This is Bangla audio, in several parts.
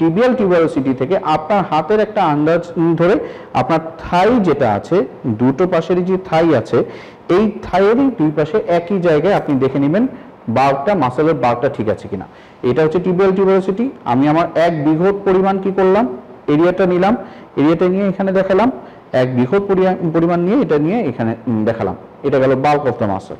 টিবিয়াল টিউবারোসিটি থেকে আপনার হাতের একটা আন্দাজ ধরে আপনার থাই যেটা আছে, দুটো পাশেরই যে থাই আছে, এই থাইয়েরই দুই পাশে একই জায়গায় আপনি দেখে নেবেন বাল্কটা, মাসেলের বাল্কটা ঠিক আছে কিনা। এটা হচ্ছে টিবিয়াল টিউবারোসিটি। আমি আমার 1 বিঘত পরিমাণ কি করলাম, এরিয়াটা নিলাম, এরিয়াটা নিয়ে এখানে দেখালাম, 1 বিঘত পরিমাণ নিয়ে এটা নিয়ে এখানে দেখালাম। এটা গেল bulk of the muscle.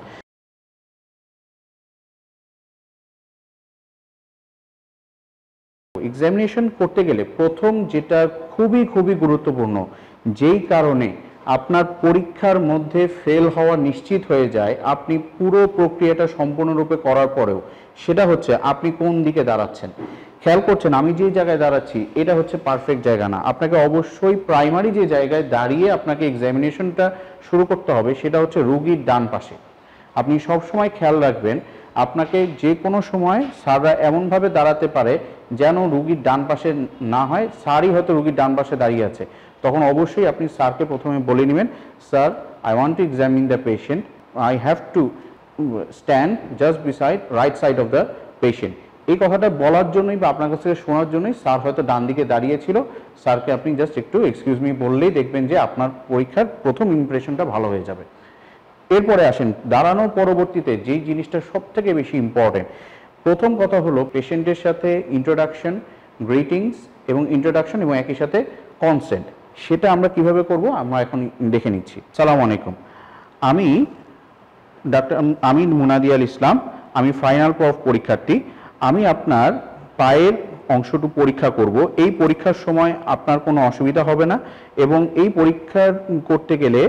Examination করতে গেলে প্রথম যেটা খুবই খুবই গুরুত্বপূর্ণ, যেই কারণে আপনার পরীক্ষার মধ্যে ফেল হওয়া নিশ্চিত হয়ে যায় আপনি পুরো প্রক্রিয়াটা সম্পূর্ণরূপে করার পরেও, সেটা হচ্ছে আপনি কোন দিকে দাঁড়াচ্ছেন। খেয়াল করছেন আমি যে জায়গায় দাঁড়াচ্ছি এটা হচ্ছে পারফেক্ট জায়গা না। আপনাকে অবশ্যই প্রাইমারি যে জায়গায় দাঁড়িয়ে আপনাকে এক্সামিনেশনটা শুরু করতে হবে সেটা হচ্ছে রোগীর ডান পাশে। আপনি সব সময় খেয়াল রাখবেন আপনাকে যে কোনো সময় স্যাররা এমনভাবে দাঁড়াতে পারে যেন রুগীর ডান পাশে না হয়, স্যারই হয়তো রুগীর ডান পাশে দাঁড়িয়ে আছে। তখন অবশ্যই আপনি স্যারকে প্রথমে বলে নেবেন, sir I want to examine the patient, I have to stand just beside right side of the patient. এই কথাটা বলার জন্যই বা আপনার কাছ থেকে শোনার জন্যই স্যার হয়তো ডান দিকে দাঁড়িয়েছিল, স্যারকে আপনি জাস্ট একটু এক্সকিউজ মি বললেই দেখবেন যে আপনার পরীক্ষার প্রথম ইমপ্রেশনটা ভালো হয়ে যাবে। এরপরে আসেন দাঁড়ানোর পরবর্তীতে যেই জিনিসটা সব থেকে বেশি ইম্পর্টেন্ট, প্রথম কথা হলো পেশেন্টের সাথে ইন্ট্রোডাকশন, গ্রিটিংস এবং ইন্ট্রোডাকশন এবং একই সাথে কনসেন্ট। সেটা আমরা কিভাবে করব আমরা এখন দেখে নিচ্ছি। সালামু আলাইকুম, আমি মুনাদিয়াল ইসলাম, আমি ফাইনাল পরীক্ষার্থী। আমি আপনার পায়ের অংশটুকু পরীক্ষা করব। এই পরীক্ষার সময় আপনার কোনো অসুবিধা হবে না এবং এই পরীক্ষা করতে গেলে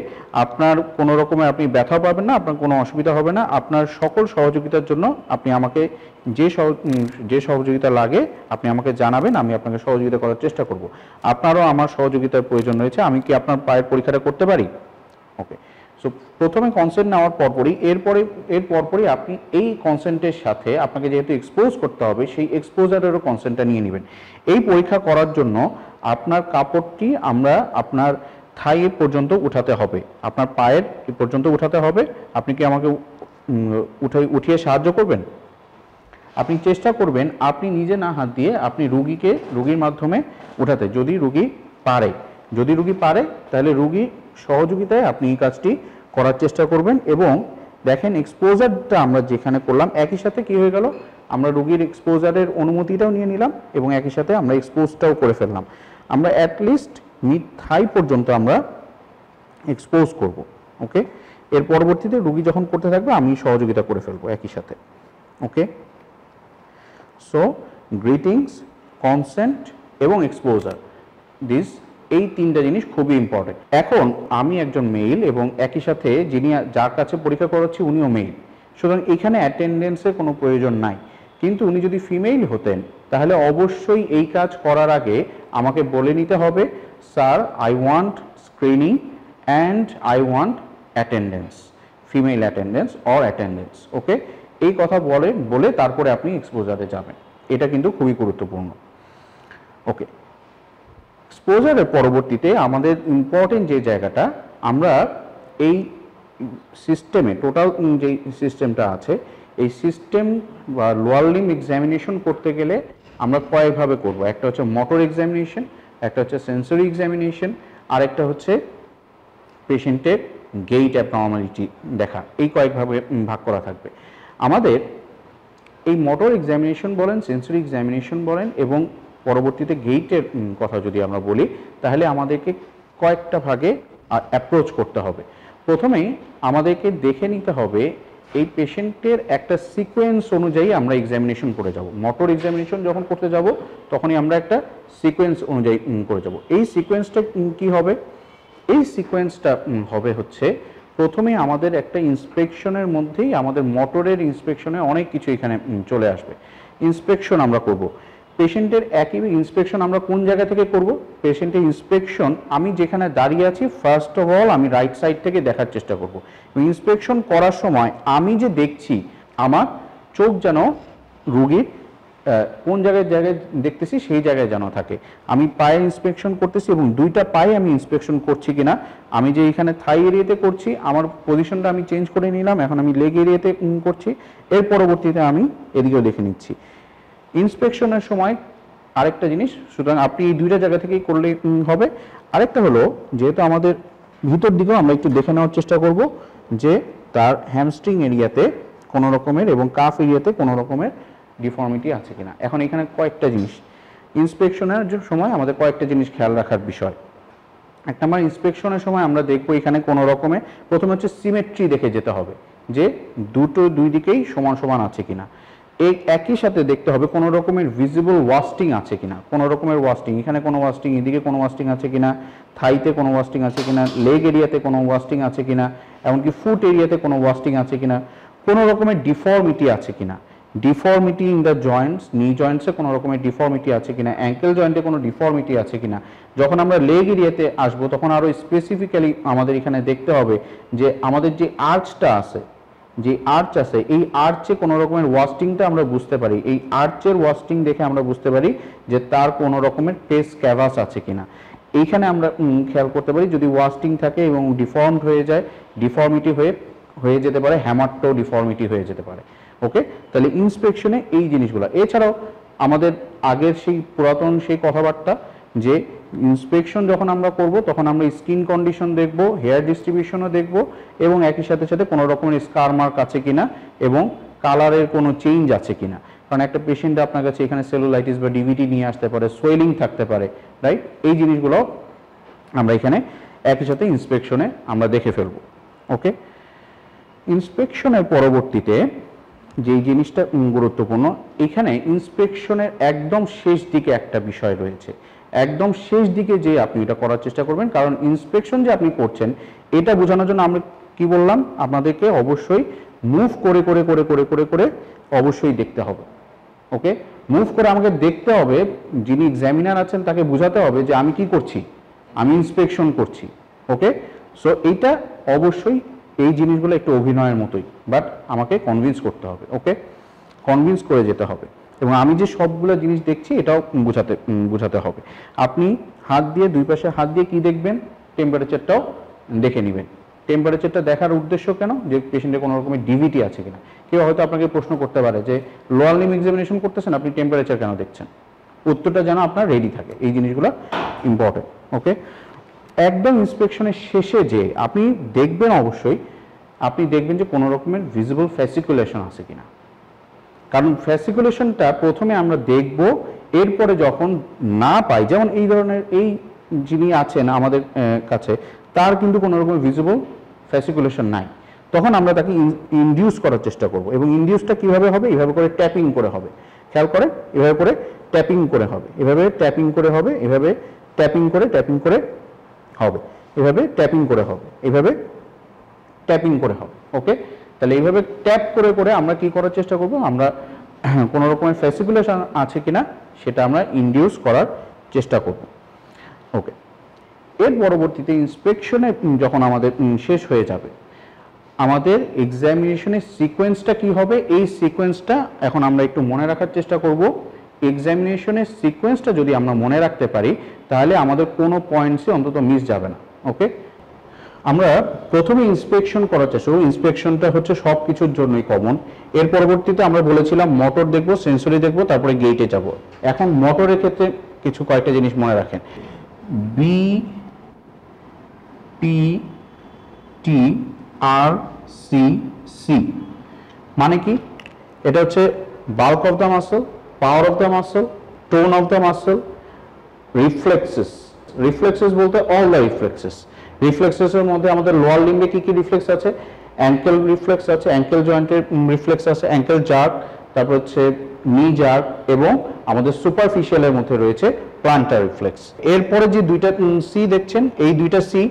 আপনার কোনো রকমের আপনি ব্যথা পাবেন না, আপনার কোনো অসুবিধা হবে না। আপনার সকল সহযোগিতার জন্য আপনি আমাকে যে সহযোগিতা লাগে আপনি আমাকে জানাবেন, আমি আপনাকে সহযোগিতা করার চেষ্টা করব। আপনারও আমার সহযোগিতার প্রয়োজন রয়েছে। আমি কি আপনার পায়ের পরীক্ষাটা করতে পারি? ওকে। সো প্রথমে কনসেন্ট নেওয়ার পরপরই এর পরপরই আপনি এই কনসেন্টের সাথে আপনাকে যেহেতু এক্সপোজ করতে হবে সেই এক্সপোজারেরও কনসেন্টটা নিয়ে নেবেন। এই পরীক্ষা করার জন্য আপনার কাপড়টি আমরা আপনার থাই পর্যন্ত উঠাতে হবে, আপনার পায়ের পর্যন্ত উঠাতে হবে। আপনি কি আমাকে উঠিয়ে সাহায্য করবেন? আপনি চেষ্টা করবেন আপনি নিজে না হাত দিয়ে আপনি রুগীর মাধ্যমে উঠাতে, যদি রুগী পারে তাহলে রুগী সহযোগিতায় আপনি এই কাজটি করার চেষ্টা করবেন। এবং দেখেন এক্সপোজারটা আমরা যেখানে করলাম একই সাথে কি হয়ে গেল, আমরা রুগীর এক্সপোজারের অনুমতিটাও নিয়ে নিলাম এবং একই সাথে আমরা এক্সপোজটাও করে ফেললাম। আমরা অ্যাটলিস্ট মিড থাই পর্যন্ত আমরা এক্সপোজ করব। ওকে, এর পরবর্তীতে রুগী যখন করতে থাকবে আমি সহযোগিতা করে ফেলবো একই সাথে। ওকে, সো গ্রিটিংস, কনসেন্ট এবং এক্সপোজার, এই তিনটা জিনিস খুবই ইম্পর্টেন্ট। এখন আমি একজন মেইল এবং একই সাথে যার কাছে পরীক্ষা করাচ্ছি উনিও মেইল, সুতরাং এখানে অ্যাটেন্ডেন্সের কোনো প্রয়োজন নাই। কিন্তু উনি যদি ফিমেইল হতেন তাহলে অবশ্যই এই কাজ করার আগে আমাকে বলে নিতে হবে, sir I want screening and I want attendance, female attendance or attendance. Okay, এই কথা বলে তারপরে আপনি এক্সপোজারে যাবেন। এটা কিন্তু খুবই গুরুত্বপূর্ণ। ওকে, এক্সপোজারের পরবর্তীতে আমাদের ইম্পর্টেন্ট যে জায়গাটা, আমরা এই সিস্টেমে টোটাল যে সিস্টেমটা আছে এই সিস্টেম বা লোয়ার লিম্ব এক্সামিনেশন করতে গেলে আমরা কয়েকভাবে করব। একটা হচ্ছে মোটর এক্সামিনেশন, একটা হচ্ছে সেন্সরি এক্সামিনেশন, আর একটা হচ্ছে পেশেন্টের গেইট অ্যাবনর্মালিটি দেখা। এই কয়েকভাবে ভাগ করা থাকবে। আমাদের এই মোটর এক্সামিনেশন বলেন, সেন্সরি এক্সামিনেশন বলেন এবং পরবর্তীতে গেইটের কথা যদি আমরা বলি তাহলে আমাদেরকে কয়েকটা ভাগে অ্যাপ্রোচ করতে হবে। প্রথমেই আমাদেরকে দেখে নিতে হবে এই পেশেন্টের একটা সিকোয়েন্স অনুযায়ী আমরা এক্সামিনেশন করে যাব। মোটর এক্সামিনেশন যখন করতে যাব তখনই আমরা একটা সিকোয়েন্স অনুযায়ী করে যাব। এই সিকোয়েন্সটা কি হবে? এই সিকোয়েন্সটা হবে হচ্ছে প্রথমে আমাদের একটা ইন্সপেকশনের মধ্যেই আমাদের মোটরের ইন্সপেকশনে অনেক কিছু এখানে চলে আসবে। ইন্সপেকশন আমরা করব পেশেন্টের, একই ইন্সপেকশন আমরা কোন জায়গা থেকে করব? পেশেন্টের ইন্সপেকশন আমি যেখানে দাঁড়িয়ে আছি ফার্স্ট অফ অল আমি রাইট সাইড থেকে দেখার চেষ্টা করব। ইন্সপেকশন করার সময় আমি যে দেখছি আমার চোখ যেন রুগীর কোন জায়গায় দেখতেছি সেই জায়গায় যেন থাকে। আমি পায়ে ইন্সপেকশন করতেছি এবং দুইটা পায়ে আমি ইন্সপেকশন করছি কিনা। আমি যে এখানে থাই এরিয়াতে করছি আমার পজিশনটা আমি চেঞ্জ করে নিলাম, এখন আমি লেগ এরিয়াতে করছি। এর পরবর্তীতে আমি এদিকেও দেখে নিচ্ছি। ইন্সপেকশনের সময় আরেকটা জিনিস, সুতরাং আপনি এই দুইটা জায়গা থেকেই করলে হবে। আরেকটা হলো, যেহেতু আমাদের ভিতর দিকেও আমরা একটু দেখে নেওয়ার চেষ্টা করব যে তার হ্যামস্ট্রিং এরিয়াতে কোনো রকমের এবং কাফ এরিয়াতে কোনো রকমের ডিফর্মিটি আছে কিনা। এখন এখানে কয়েকটা জিনিস ইন্সপেকশনের সময় আমাদের কয়েকটা জিনিস খেয়াল রাখার বিষয়। এক নম্বর, ইন্সপেকশনের সময় আমরা দেখব এখানে কোনো রকমে প্রথমে হচ্ছে সিমেট্রি দেখে যেতে হবে যে দুই দিকেই সমান সমান আছে কিনা। এই একই সাথে দেখতে হবে কোনো রকমের ভিজিবল ওয়াস্টিং আছে কিনা, কোনো রকমের ওয়াস্টিং, এখানে কোনো ওয়াস্টিং, এদিকে কোনো ওয়াস্টিং আছে কিনা, থাইতে কোনো ওয়াস্টিং আছে কিনা, লেগ এরিয়াতে কোনো ওয়াস্টিং আছে কিনা, এমনকি ফুট এরিয়াতে কোনো ওয়াস্টিং আছে কিনা, কোনো রকমের ডিফর্মিটি আছে কিনা, ডিফর্মিটি ইন দ্য জয়েন্টস, নি জয়েন্টসে কোনো রকমের ডিফর্মিটি আছে কিনা, অ্যাঙ্কেল জয়েন্টে কোনো ডিফর্মিটি আছে কিনা। যখন আমরা লেগ এরিয়াতে আসবো তখন আরও স্পেসিফিক্যালি আমাদের এখানে দেখতে হবে যে আমাদের যে আর্চটা আছে, যে আর্চ আছে, এই আর্চে কোনো রকমের ওয়াস্টিংটা আমরা বুঝতে পারি, এই আর্চের ওয়াস্টিং দেখে আমরা বুঝতে পারি যে তার কোনো রকমের পেস ক্যাভাস আছে কিনা। এইখানে আমরা খেয়াল করতে পারি যদি ওয়াস্টিং থাকে এবং ডিফর্মড হয়ে যায়, ডিফর্মিটি হয়ে যেতে পারে, হ্যামারটো ডিফর্মিটি হয়ে যেতে পারে। ওকে, তাহলে ইন্সপেকশনে এই জিনিসগুলো। এছাড়াও আমাদের আগের সেই পুরাতন সেই কথাবার্তা যে ইন্সপেকশন যখন আমরা করব তখন আমরা স্কিন কন্ডিশন দেখব, হেয়ার ডিস্ট্রিবিউশনও দেখব এবং একই সাথে সাথে কোনো রকমের স্কার মার্ক আছে কিনা এবং কালারের কোনো চেঞ্জ আছে কিনা। কারণ একটা পেশেন্ট আপনার কাছে এখানে সেলুলাইটিস বা ডিভিটি নিয়ে আসতে পারে, সোয়েলিং থাকতে পারে, রাইট? এই জিনিসগুলো আমরা এখানে একই সাথে ইন্সপেকশনে আমরা দেখে ফেলব। ওকে, ইন্সপেকশনের পরবর্তীতে যেই জিনিসটা গুরুত্বপূর্ণ, এখানে ইন্সপেকশনের একদম শেষ দিকে একটা বিষয় রয়েছে। একদম শেষ দিকে যে আপনি এটা করার চেষ্টা করবেন, কারণ ইন্সপেকশন যে আপনি করছেন এটা বোঝানোর জন্য আমরা কি বললাম, আপনাদেরকে অবশ্যই মুভ করে করে করে করে করে করে অবশ্যই দেখতে হবে। ওকে, মুভ করে আমাকে দেখতে হবে, যিনি এক্সামিনার আছেন তাকে বোঝাতে হবে যে আমি কি করছি, আমি ইন্সপেকশন করছি। ওকে, সো এইটা অবশ্যই এই জিনিসগুলো একটু অভিনয়ের মতোই, বাট আমাকে কনভিন্স করতে হবে। ওকে, কনভিন্স করে যেতে হবে এবং আমি যে সবগুলো জিনিস দেখছি এটাও বোঝাতে হবে। আপনি হাত দিয়ে, দুই পাশে হাত দিয়ে কি দেখবেন, টেম্পারেচারটাও দেখে নেবেন। টেম্পারেচারটা দেখার উদ্দেশ্য কেন, যে পেশেন্টের কোনো রকমের ডিভিটি আছে কিনা। কেউ হয়তো আপনাকে প্রশ্ন করতে পারে যে লোয়ার লিম এক্সামিনেশন করতেছেন, আপনি টেম্পারেচার কেন দেখছেন, উত্তরটা যেন আপনার রেডি থাকে। এই জিনিসগুলো ইম্পর্টেন্ট। ওকে, একদম ইন্সপেকশনের শেষে যে আপনি দেখবেন, অবশ্যই আপনি দেখবেন যে কোনো রকমের ভিজিবল ফ্যাসিকুলেশন আছে কিনা। কারণ ফ্যাসিকুলেশনটা প্রথমে আমরা দেখব, এরপরে যখন না পাই, যেমন এই ধরনের এই যিনি আছেন আমাদের কাছে তার কিন্তু কোনো রকম ভিজিবল ফ্যাসিকুলেশন নাই, তখন আমরা তাকে ইনডিউস করার চেষ্টা করব। এবং ইনডিউসটা কিভাবে হবে, এইভাবে করে ট্যাপিং করে হবে। খেয়াল করে, এভাবে করে ট্যাপিং করে হবে, এভাবে ট্যাপিং করে হবে, এভাবে ট্যাপিং করে হবে, এভাবে ট্যাপিং করে হবে, এভাবে ট্যাপিং করে হবে। ওকে, তাহলে এইভাবে ট্যাপ করে করে আমরা কি করার চেষ্টা করব, আমরা কোনো রকমের ফ্যাসিকুলেশন আছে কিনা সেটা আমরা ইনডিউস করার চেষ্টা করব। ওকে, এর পরবর্তীতে ইন্সপেকশনে যখন আমাদের শেষ হয়ে যাবে, আমাদের এক্সামিনেশনের সিকোয়েন্সটা কি হবে, এই সিকোয়েন্সটা এখন আমরা একটু মনে রাখার চেষ্টা করব। এক্সামিনেশনের সিকোয়েন্সটা যদি আমরা মনে রাখতে পারি তাহলে আমাদের কোনো পয়েন্টসে অন্তত মিস যাবে না। ওকে, আমরা প্রথমে ইন্সপেকশন করার চেষ্টা করব। ইন্সপেকশনটা হচ্ছে সব কিছুর জন্যই কমন। এর পরবর্তীতে আমরা বলেছিলাম মোটর দেখব, সেন্সরি দেখব, তারপরে গেটে যাব। এখন মোটরের ক্ষেত্রে কয়েকটা জিনিস মনে রাখেন। BPTRCC মানে কি, এটা হচ্ছে bulk of the muscle, power of the muscle, tone of the muscle, reflexes. Reflexes বলতে অল দ্য রিফ্লেক্সেস। রিফ্লেক্সেসের মধ্যে আমাদের লোয়ার লিম্বে কি কি রিফ্লেক্স আছে, অ্যাঙ্কেল রিফ্লেক্স আছে, অ্যাঙ্কেল জয়েন্টের রিফ্লেক্স আছে, অ্যাঙ্কেল জার্ক, তারপর হচ্ছে নি জার্ক এবং আমাদের সুপারফিশিয়ালের মধ্যে রয়েছে প্লান্টার রিফ্লেক্স। এরপরে যে দুইটা সি দেখছেন, এই দুইটা সি,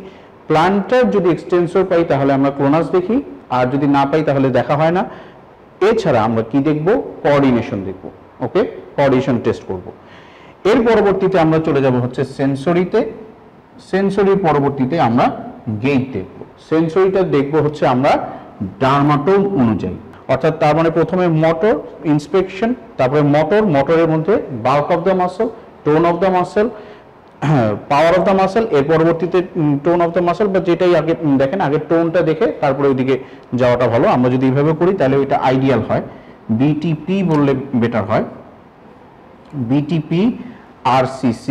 প্লান্টার যদি এক্সটেন্সর পাই তাহলে আমরা ক্রোনাস দেখি, আর যদি না পাই তাহলে দেখা হয় না। এছাড়া আমরা কি দেখব, কোঅর্ডিনেশন দেখব। ওকে, কোঅর্ডিনেশন টেস্ট করব। এর পরবর্তীতে আমরা চলে যাব হচ্ছে সেন্সরিতে। সেন্সরির পরবর্তীতে আমরা গেট দেখব। সেন্সরিটা দেখব হচ্ছে আমরা ডার্মাটোম অনুযায়ী, অর্থাৎ তার মানে প্রথমে মোটর ইন্সপেকশন, তারপরে মোটরের মধ্যে bulk of the muscle, tone of the muscle, power of the muscle, এর পরবর্তীতে টোন অফ দ্য মাসল, বা যেটাই আগে দেখেন, আগে টোনটা দেখে তারপরে ওইদিকে যাওয়াটা ভালো। আমরা যদি এইভাবে করি তাহলে ওইটা আইডিয়াল হয়। বিটিপি বললে বেটার হয়। BTP RCC.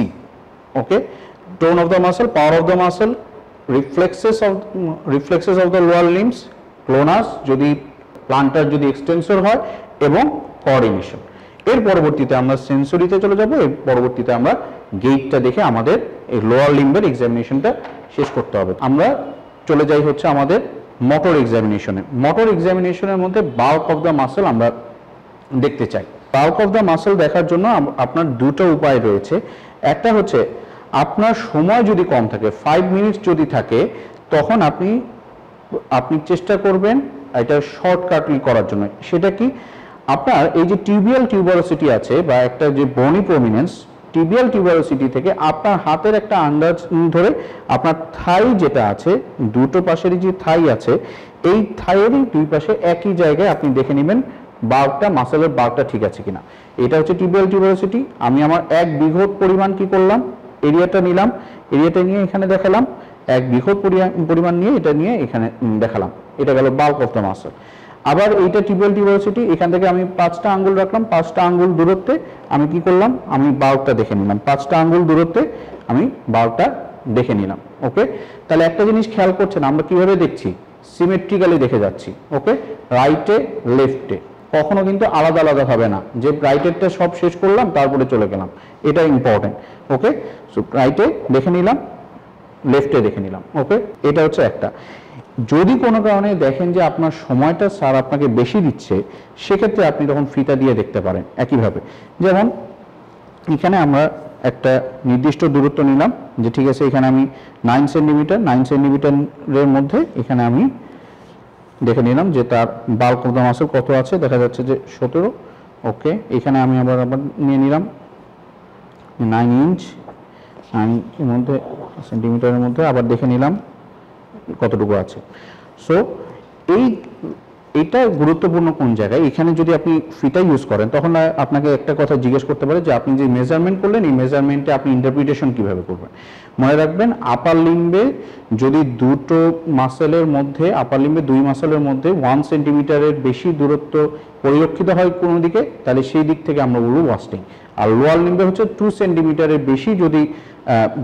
Okay, tone of the muscle, power of the muscle, reflexes of the lower limbs, clonus যদি প্লান্টার যদি এক্সটেন্সর হয়, এবং কোঅর্ডিনেশন। এর পরবর্তীতে আমরা সেন্সরিতে চলে যাব। এর পরবর্তীতে আমরা গেইটটা দেখে আমাদের এই লোয়ার লিম্বের এক্সামিনেশনটা শেষ করতে হবে। আমরা চলে যাই হচ্ছে আমাদের মোটর এক্সামিনেশনে। মোটর এক্সামিনেশনের মধ্যে বাল্ক অফ দ্য মাসল আমরা দেখতে চাই। বাল্ক অফ দ্য মাসল দেখার জন্য আপনার দুটো উপায় রয়েছে। একটা হচ্ছে আপনার সময় যদি কম থাকে, 5 মিনিটস যদি থাকে, তখন আপনি চেষ্টা করবেন এটা শর্টকাটলি করার জন্য। সেটা কি, আপনার এই যে টিবিয়াল টিউবারোসিটি আছে বা একটা যে বনি প্রমিনেন্স, টিবিয়াল টিউবারোসিটি থেকে আপনার হাতের একটা আন্দাজ ধরে আপনার থাই যেটা আছে, দুটো পাশেরই যে থাই আছে, এই থাইয়েরই দুই পাশে একই জায়গায় আপনি দেখে নেবেন বাল্কটা, মাসেলের বাল্কটা ঠিক আছে কিনা। এটা হচ্ছে টিবিয়াল টিউবারোসিটি। আমি আমার 1 বিঘত পরিমাণ কি করলাম, এরিয়াটা নিলাম, এরিয়াটা নিয়ে এখানে দেখালাম, 1 বিঘত পরিমাণ নিয়ে এটা নিয়ে এখানে দেখালাম। এটা গেল বাল্ক অফ দ্য মাসল। আবার এইটা টিবিয়াল টিউবারোসিটি, এখান থেকে আমি 5টা আঙ্গুল রাখলাম, 5টা আঙ্গুল দূরত্বে আমি কি করলাম, আমি বাল্কটা দেখে নিলাম, 5টা আঙ্গুল দূরত্বে আমি বাল্কটা দেখে নিলাম। ওকে, তাহলে একটা জিনিস খেয়াল করছেন, আমরা কিভাবে দেখছি, সিমেট্রিক্যালি দেখে যাচ্ছি। ওকে, রাইটে লেফটে, কখনো কিন্তু আলাদা আলাদা হবে না যে রাইটেরটা সব শেষ করলাম তারপরে চলে গেলাম, এটা ইম্পর্টেন্ট। ওকে, সো রাইটে দেখে নিলাম, লেফটে দেখে নিলাম। ওকে, এটা হচ্ছে একটা। যদি কোনো কারণে দেখেন যে আপনার সময়টা স্যার আপনাকে বেশি দিচ্ছে, সেক্ষেত্রে আপনি তখন ফিতা দিয়ে দেখতে পারেন একইভাবে। যেমন এখানে আমরা একটা নির্দিষ্ট দূরত্ব নিলাম, যে ঠিক আছে এখানে আমি 9 সেন্টিমিটার, 9 সেন্টিমিটারের মধ্যে এখানে আমি দেখে নিলাম যে তার বাল্ক অফ দ্য মাসল কত আছে, দেখা যাচ্ছে যে 17। ওকে, এখানে আমি আবার নিয়ে নিলাম 9 ইঞ্চ, এর মধ্যে সেন্টিমিটারের মধ্যে আবার দেখে নিলাম কতটুকু আছে। সো এটা গুরুত্বপূর্ণ কোন জায়গায়, এখানে যদি আপনি ফিতা ইউজ করেন তখন আপনাকে একটা কথা জিজ্ঞেস করতে পারে যে আপনি যে মেজারমেন্ট করলেন, এই মেজারমেন্টে আপনি ইন্টারপ্রিটেশন কিভাবে করবেন। মনে রাখবেন, আপার লিম্বে যদি দুটো মাসেলের মধ্যে, আপার লিম্বে 2 মাসেলের মধ্যে 1 সেন্টিমিটারের বেশি দূরত্ব পরিলক্ষিত হয় কোনো দিকে, তাহলে সেই দিক থেকে আমরা বলবো ওয়াস্টিং। আর লোয়ার লিম্বে হচ্ছে 2 সেন্টিমিটারের বেশি যদি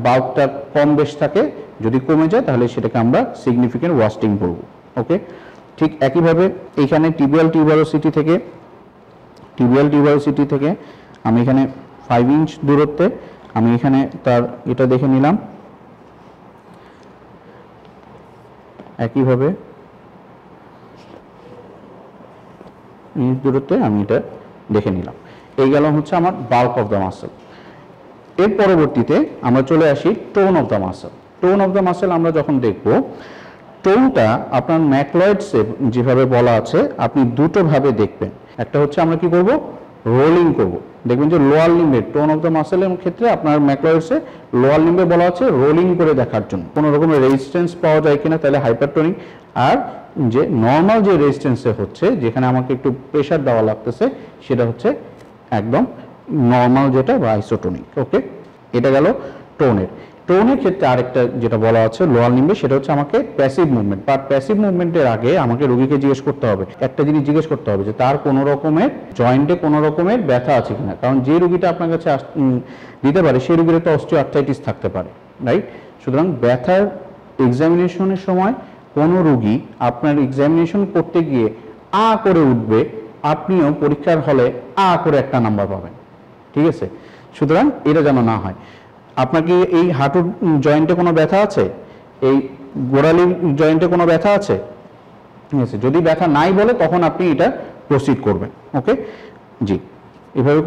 বাল্কটা কম বেশ থাকে, যদি কমে যায় তাহলে সেটাকে আমরা সিগনিফিকেন্ট ওয়াস্টিং বলবো। ওকে, ঠিক একইভাবে এখানে টিবিয়াল টিউবারোসিটি থেকে আমি এখানে 5 ইঞ্চ দূরত্বে আমি এখানে তার এটা দেখে নিলাম, একইভাবে ইঞ্চ দূরত্বে আমি এটা দেখে নিলাম। এই গেল হচ্ছে আমার বাল্ক অফ দ্য মাসল। এর পরবর্তীতে আমরা চলে আসি tone of the muscle. Tone of the muscle আমরা যখন দেখব, টোনটা আপনার ম্যাকলয়েডসে যেভাবে বলা আছে আপনি দুটো ভাবে দেখবেন। একটা হচ্ছে আমরা কি করব, রোলিং করব। দেখবেন যে লোয়ার লিম্বে টোন অফ দ্য মাসলের ক্ষেত্রে আপনার ম্যাকলয়েডসে লোয়ার লিম্বে বলা আছে রোলিং করে দেখার জন্য, কোনো রকমের রেজিস্ট্যান্স পাওয়া যায় কিনা, তাহলে হাইপারটোনিক। আর যে নর্মাল যে রেজিস্ট্যান্সে হচ্ছে, যেখানে আমাকে একটু প্রেশার দেওয়া লাগতেছে, সেটা হচ্ছে একদম নর্মাল যেটা বা আইসোটোনিক। ওকে, এটা গেল টোনের। টোনের ক্ষেত্রে আরেকটা যেটা বলা আছে লোয়ার লিম্বে, সেটা হচ্ছে আমাকে প্যাসিভ মুভমেন্ট। বাট প্যাসিভ মুভমেন্টের আগে আমাকে রোগীকে জিজ্ঞেস করতে হবে, একটা জিনিস জিজ্ঞেস করতে হবে যে তার কোনো রকমের জয়েন্টে কোনো রকমের ব্যথা আছে কিনা। কারণ যে রোগীটা আপনার কাছে দিতে পারে সেই রোগীর তো অস্টিওআর্থ্রাইটিস থাকতে পারে, রাইট। সুতরাং ব্যথার এক্সামিনেশনের সময় কোনো রোগী আপনার এক্সামিনেশন করতে গিয়ে করে উঠবে, আপনিও পরীক্ষার হলে করে একটা নাম্বার পাবেন, ঠিক আছে। সুতরাং এটা যেন না হয়। আপনার কি এই হাঁটুর জয়েন্টে কোনো ব্যথা আছে, এই গোড়ালির জয়েন্টে কোনো ব্যথা আছে, ঠিক আছে। যদি ব্যথা নাই বলে তখন আপনি এটা প্রসিড করবেন। ওকে, জি, এভাবে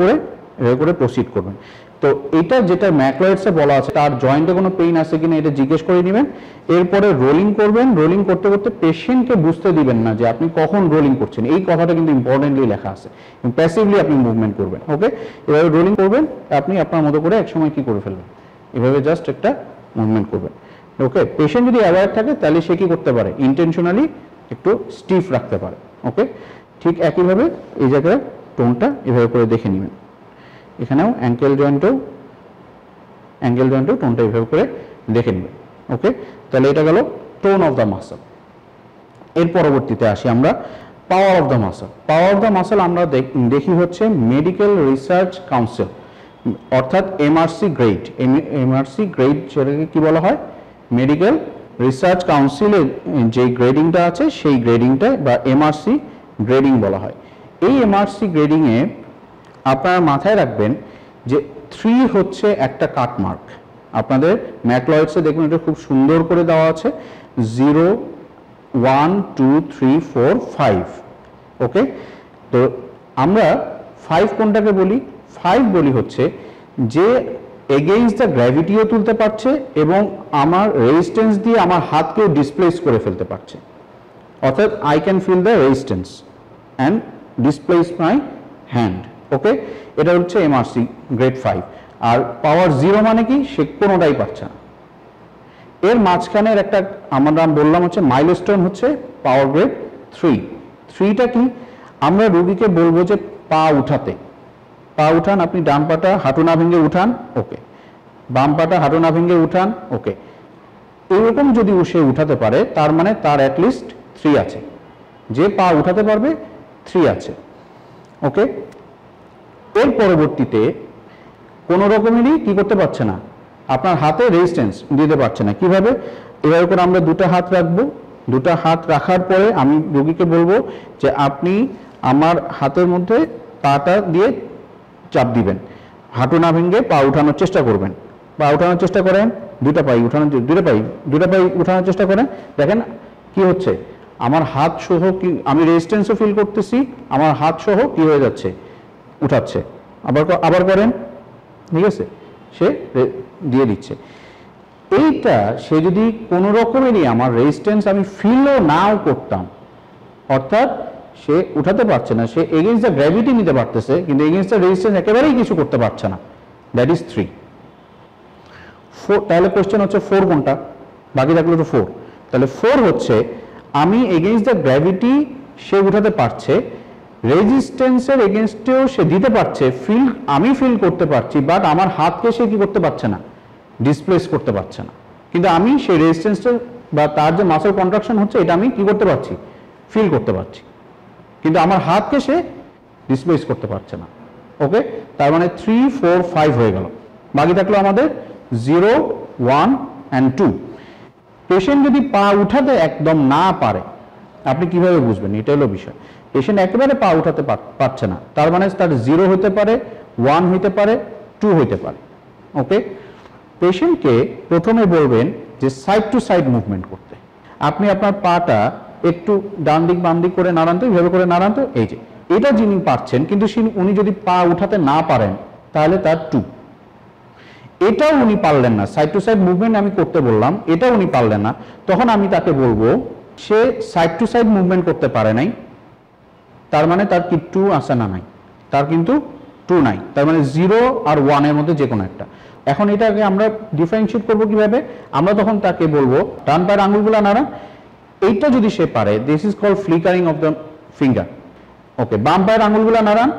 করে প্রসিড করবেন। তো এটা যেটা ম্যাকলয়েডসে বলা আছে তার জয়েন্টে কোনো পেইন আছে কিনা এটা জিজ্ঞেস করে নেবেন। এরপরে রোলিং করবেন। রোলিং করতে করতে পেশেন্টকে বুঝতে দিবেন না যে আপনি কখন রোলিং করছেন, এই কথাটা কিন্তু ইম্পর্টেন্টলি লেখা আছে। প্যাসিভলি আপনি মুভমেন্ট করবেন। ওকে, এভাবে রোলিং করবেন, আপনি আপনার মতো করে একসময় কি করে ফেলবেন, এভাবে জাস্ট একটা মুভমেন্ট করবেন। ওকে, পেশেন্ট যদি অ্যাওয়্যার থাকে তাহলে সে কি করতে পারে, ইন্টেনশনালি একটু স্টিফ রাখতে পারে। ওকে, ঠিক একইভাবে এই জায়গায় টোনটা এভাবে করে দেখে নেবেন। এখানেও অ্যাঙ্কেল জয়েন্টেও টোনটা এভাবে করে দেখে নেবেন। ওকে, তাহলে এটা গেল টোন অফ দ্য মাসল। এর পরবর্তীতে আসি আমরা power of the muscle. Power of the muscle আমরা দেখি হচ্ছে মেডিকেল রিসার্চ কাউন্সিল। অর্থাৎ এমআরসি গ্রেড, এমআরসি গ্রেড যেটাকে কি বলা হয়, মেডিকেল রিসার্চ কাউন্সিলের যে গ্রেডিংটা আছে সেই গ্রেডিংটা বা এমআরসি গ্রেডিং বলা হয়। এই এমআরসি গ্রেডিংয়ে আপনারা মাথায় রাখবেন যে 3 হচ্ছে একটা কাটমার্ক। আপনাদের ম্যাকলয়েডসে দেখুন এটা খুব সুন্দর করে দেওয়া আছে, 0 1 2 3 4 5। ওকে, তো আমরা 5 কোনটাকে বলি? 5 বলি হচ্ছে যে এগেইনস্ট দ্য গ্র্যাভিটিও তুলতে পারছে এবং আমার রেজিস্ট্যান্স দিয়ে আমার হাতকেও ডিসপ্লেস করে ফেলতে পারছে। অর্থাৎ I can feel the resistance and displace my hand. Okay, এটা হচ্ছে এমআরসি গ্রেড 5। আর পাওয়ার 0 মানে কি? সে কোনোটাই পাচ্ছে না। এর মাঝখানের একটা আমরা বললাম হচ্ছে মাইলস্টোন হচ্ছে পাওয়ার গ্রেড 3। 3টা কি? আমরা রোগীকে বলবো যে পা উঠাতে, পা উঠান, আপনি ডান পাটা হাঁটু না ভেঙে উঠান, ওকে, বাম পাটা হাঁটু না ভেঙে উঠান, ওকে। এরকম যদি সে উঠাতে পারে তার মানে তার অ্যাটলিস্ট 3 আছে, যে পা উঠাতে পারবে 3 আছে। ওকে, এর পরবর্তীতে কোনো রকমেরই কি করতে পারছে না, আপনার হাতে রেজিস্ট্যান্স দিতে পারছে না। কিভাবে? এভাবে করে আমরা দুটো হাত রাখবো, দুটো হাত রাখার পরে আমি রোগীকে বলবো যে আপনি আমার হাতের মধ্যে পাটা দিয়ে চাপ দিবেন, হাঁটু না ভেঙে পা উঠানোর চেষ্টা করবেন, পা উঠানোর চেষ্টা করেন, দুটো পাই উঠানোর চেষ্টা করেন। দেখেন কি হচ্ছে, আমার হাত সহ কি আমি রেজিস্ট্যান্সও ফিল করতেছি, আমার হাত সহ কি হয়ে যাচ্ছে, উঠাচ্ছে। আবার করেন, ঠিক আছে, সে দিয়ে দিচ্ছে। এইটা সে যদি কোনো রকমেরই আমার রেজিস্ট্যান্স আমি ফিলও নাও করতাম, অর্থাৎ সে উঠাতে পারছে না, সে এগেইনস্ট দ্য গ্র্যাভিটি নিতে পারতেছে কিন্তু এগেইনস্ট দ্য রেজিস্ট্যান্স একেবারেই কিছু করতে পারছে না, দ্যাট ইজ 3। তাহলে কোশ্চেন হচ্ছে 4 কোনটা? বাকি থাকলো তো 4। তাহলে 4 হচ্ছে আমি এগেইনস্ট দ্য গ্র্যাভিটি সে উঠাতে পারছে, রেজিস্ট্যান্সের এগেইনস্টেও সে দিতে পারছে, আমি ফিল করতে পারছি, বাট আমার হাতকে সে কি করতে পারছে না, ডিসপ্লেস করতে পারছে না। কিন্তু আমি সেই রেজিস্ট্যান্সটা বা তার যে মাসল কন্ট্রাকশন হচ্ছে এটা আমি কি করতে পারছি, ফিল করতে পারছি, কিন্তু আমার হাতকে সে ডিসপ্লেস করতে পারছে না। ওকে, তার মানে 3 4 5 হয়ে গেল। বাকি থাকলো আমাদের 0 1 and 2। পেশেন্ট যদি পা উঠাতে একদম না পারে, আপনি কিভাবে বুঝবেন? এটা হলো বিষয়। পেশেন্ট একেবারে পা উঠাতে পারছে না, তার মানে তার 0 হতে পারে, 1 হইতে পারে, 2 হইতে পারে। ওকে, পেশেন্টকে প্রথমে বলবেন যে সাইড টু সাইড মুভমেন্ট করতে। আপনি আপনার পাটা একটু ডান দিক বাম দিক করে নাড়ান তো, এইভাবে করে নাড়ান তো, এই যে এটা যিনি পারছেন, কিন্তু উনি যদি পা উঠাতে না পারেন তাহলে তার 2। এটাও উনি পারলেন না, সাইড টু সাইড মুভমেন্ট আমি করতে বললাম, এটা উনি পারলেন না, তখন আমি তাকে বলবো সে সাইড টু সাইড মুভমেন্ট করতে পারে নাই, তার মানে তার কি 2 আছে না নাই? তার কিন্তু 2 নাই, তার মানে 0 আর 1 এর মধ্যে যে কোনো একটা। এখন এটাকে আমরা ডিফারেন্সিয়েট করবো কিভাবে? আমরা তখন তাকে বলবো ডান পায়ের আঙুলগুলো নাড়া, এইটা যদি সে পারে, this is called flickering of the finger. Okay, বাম পায়ের আঙুলগুলো নাড়ান,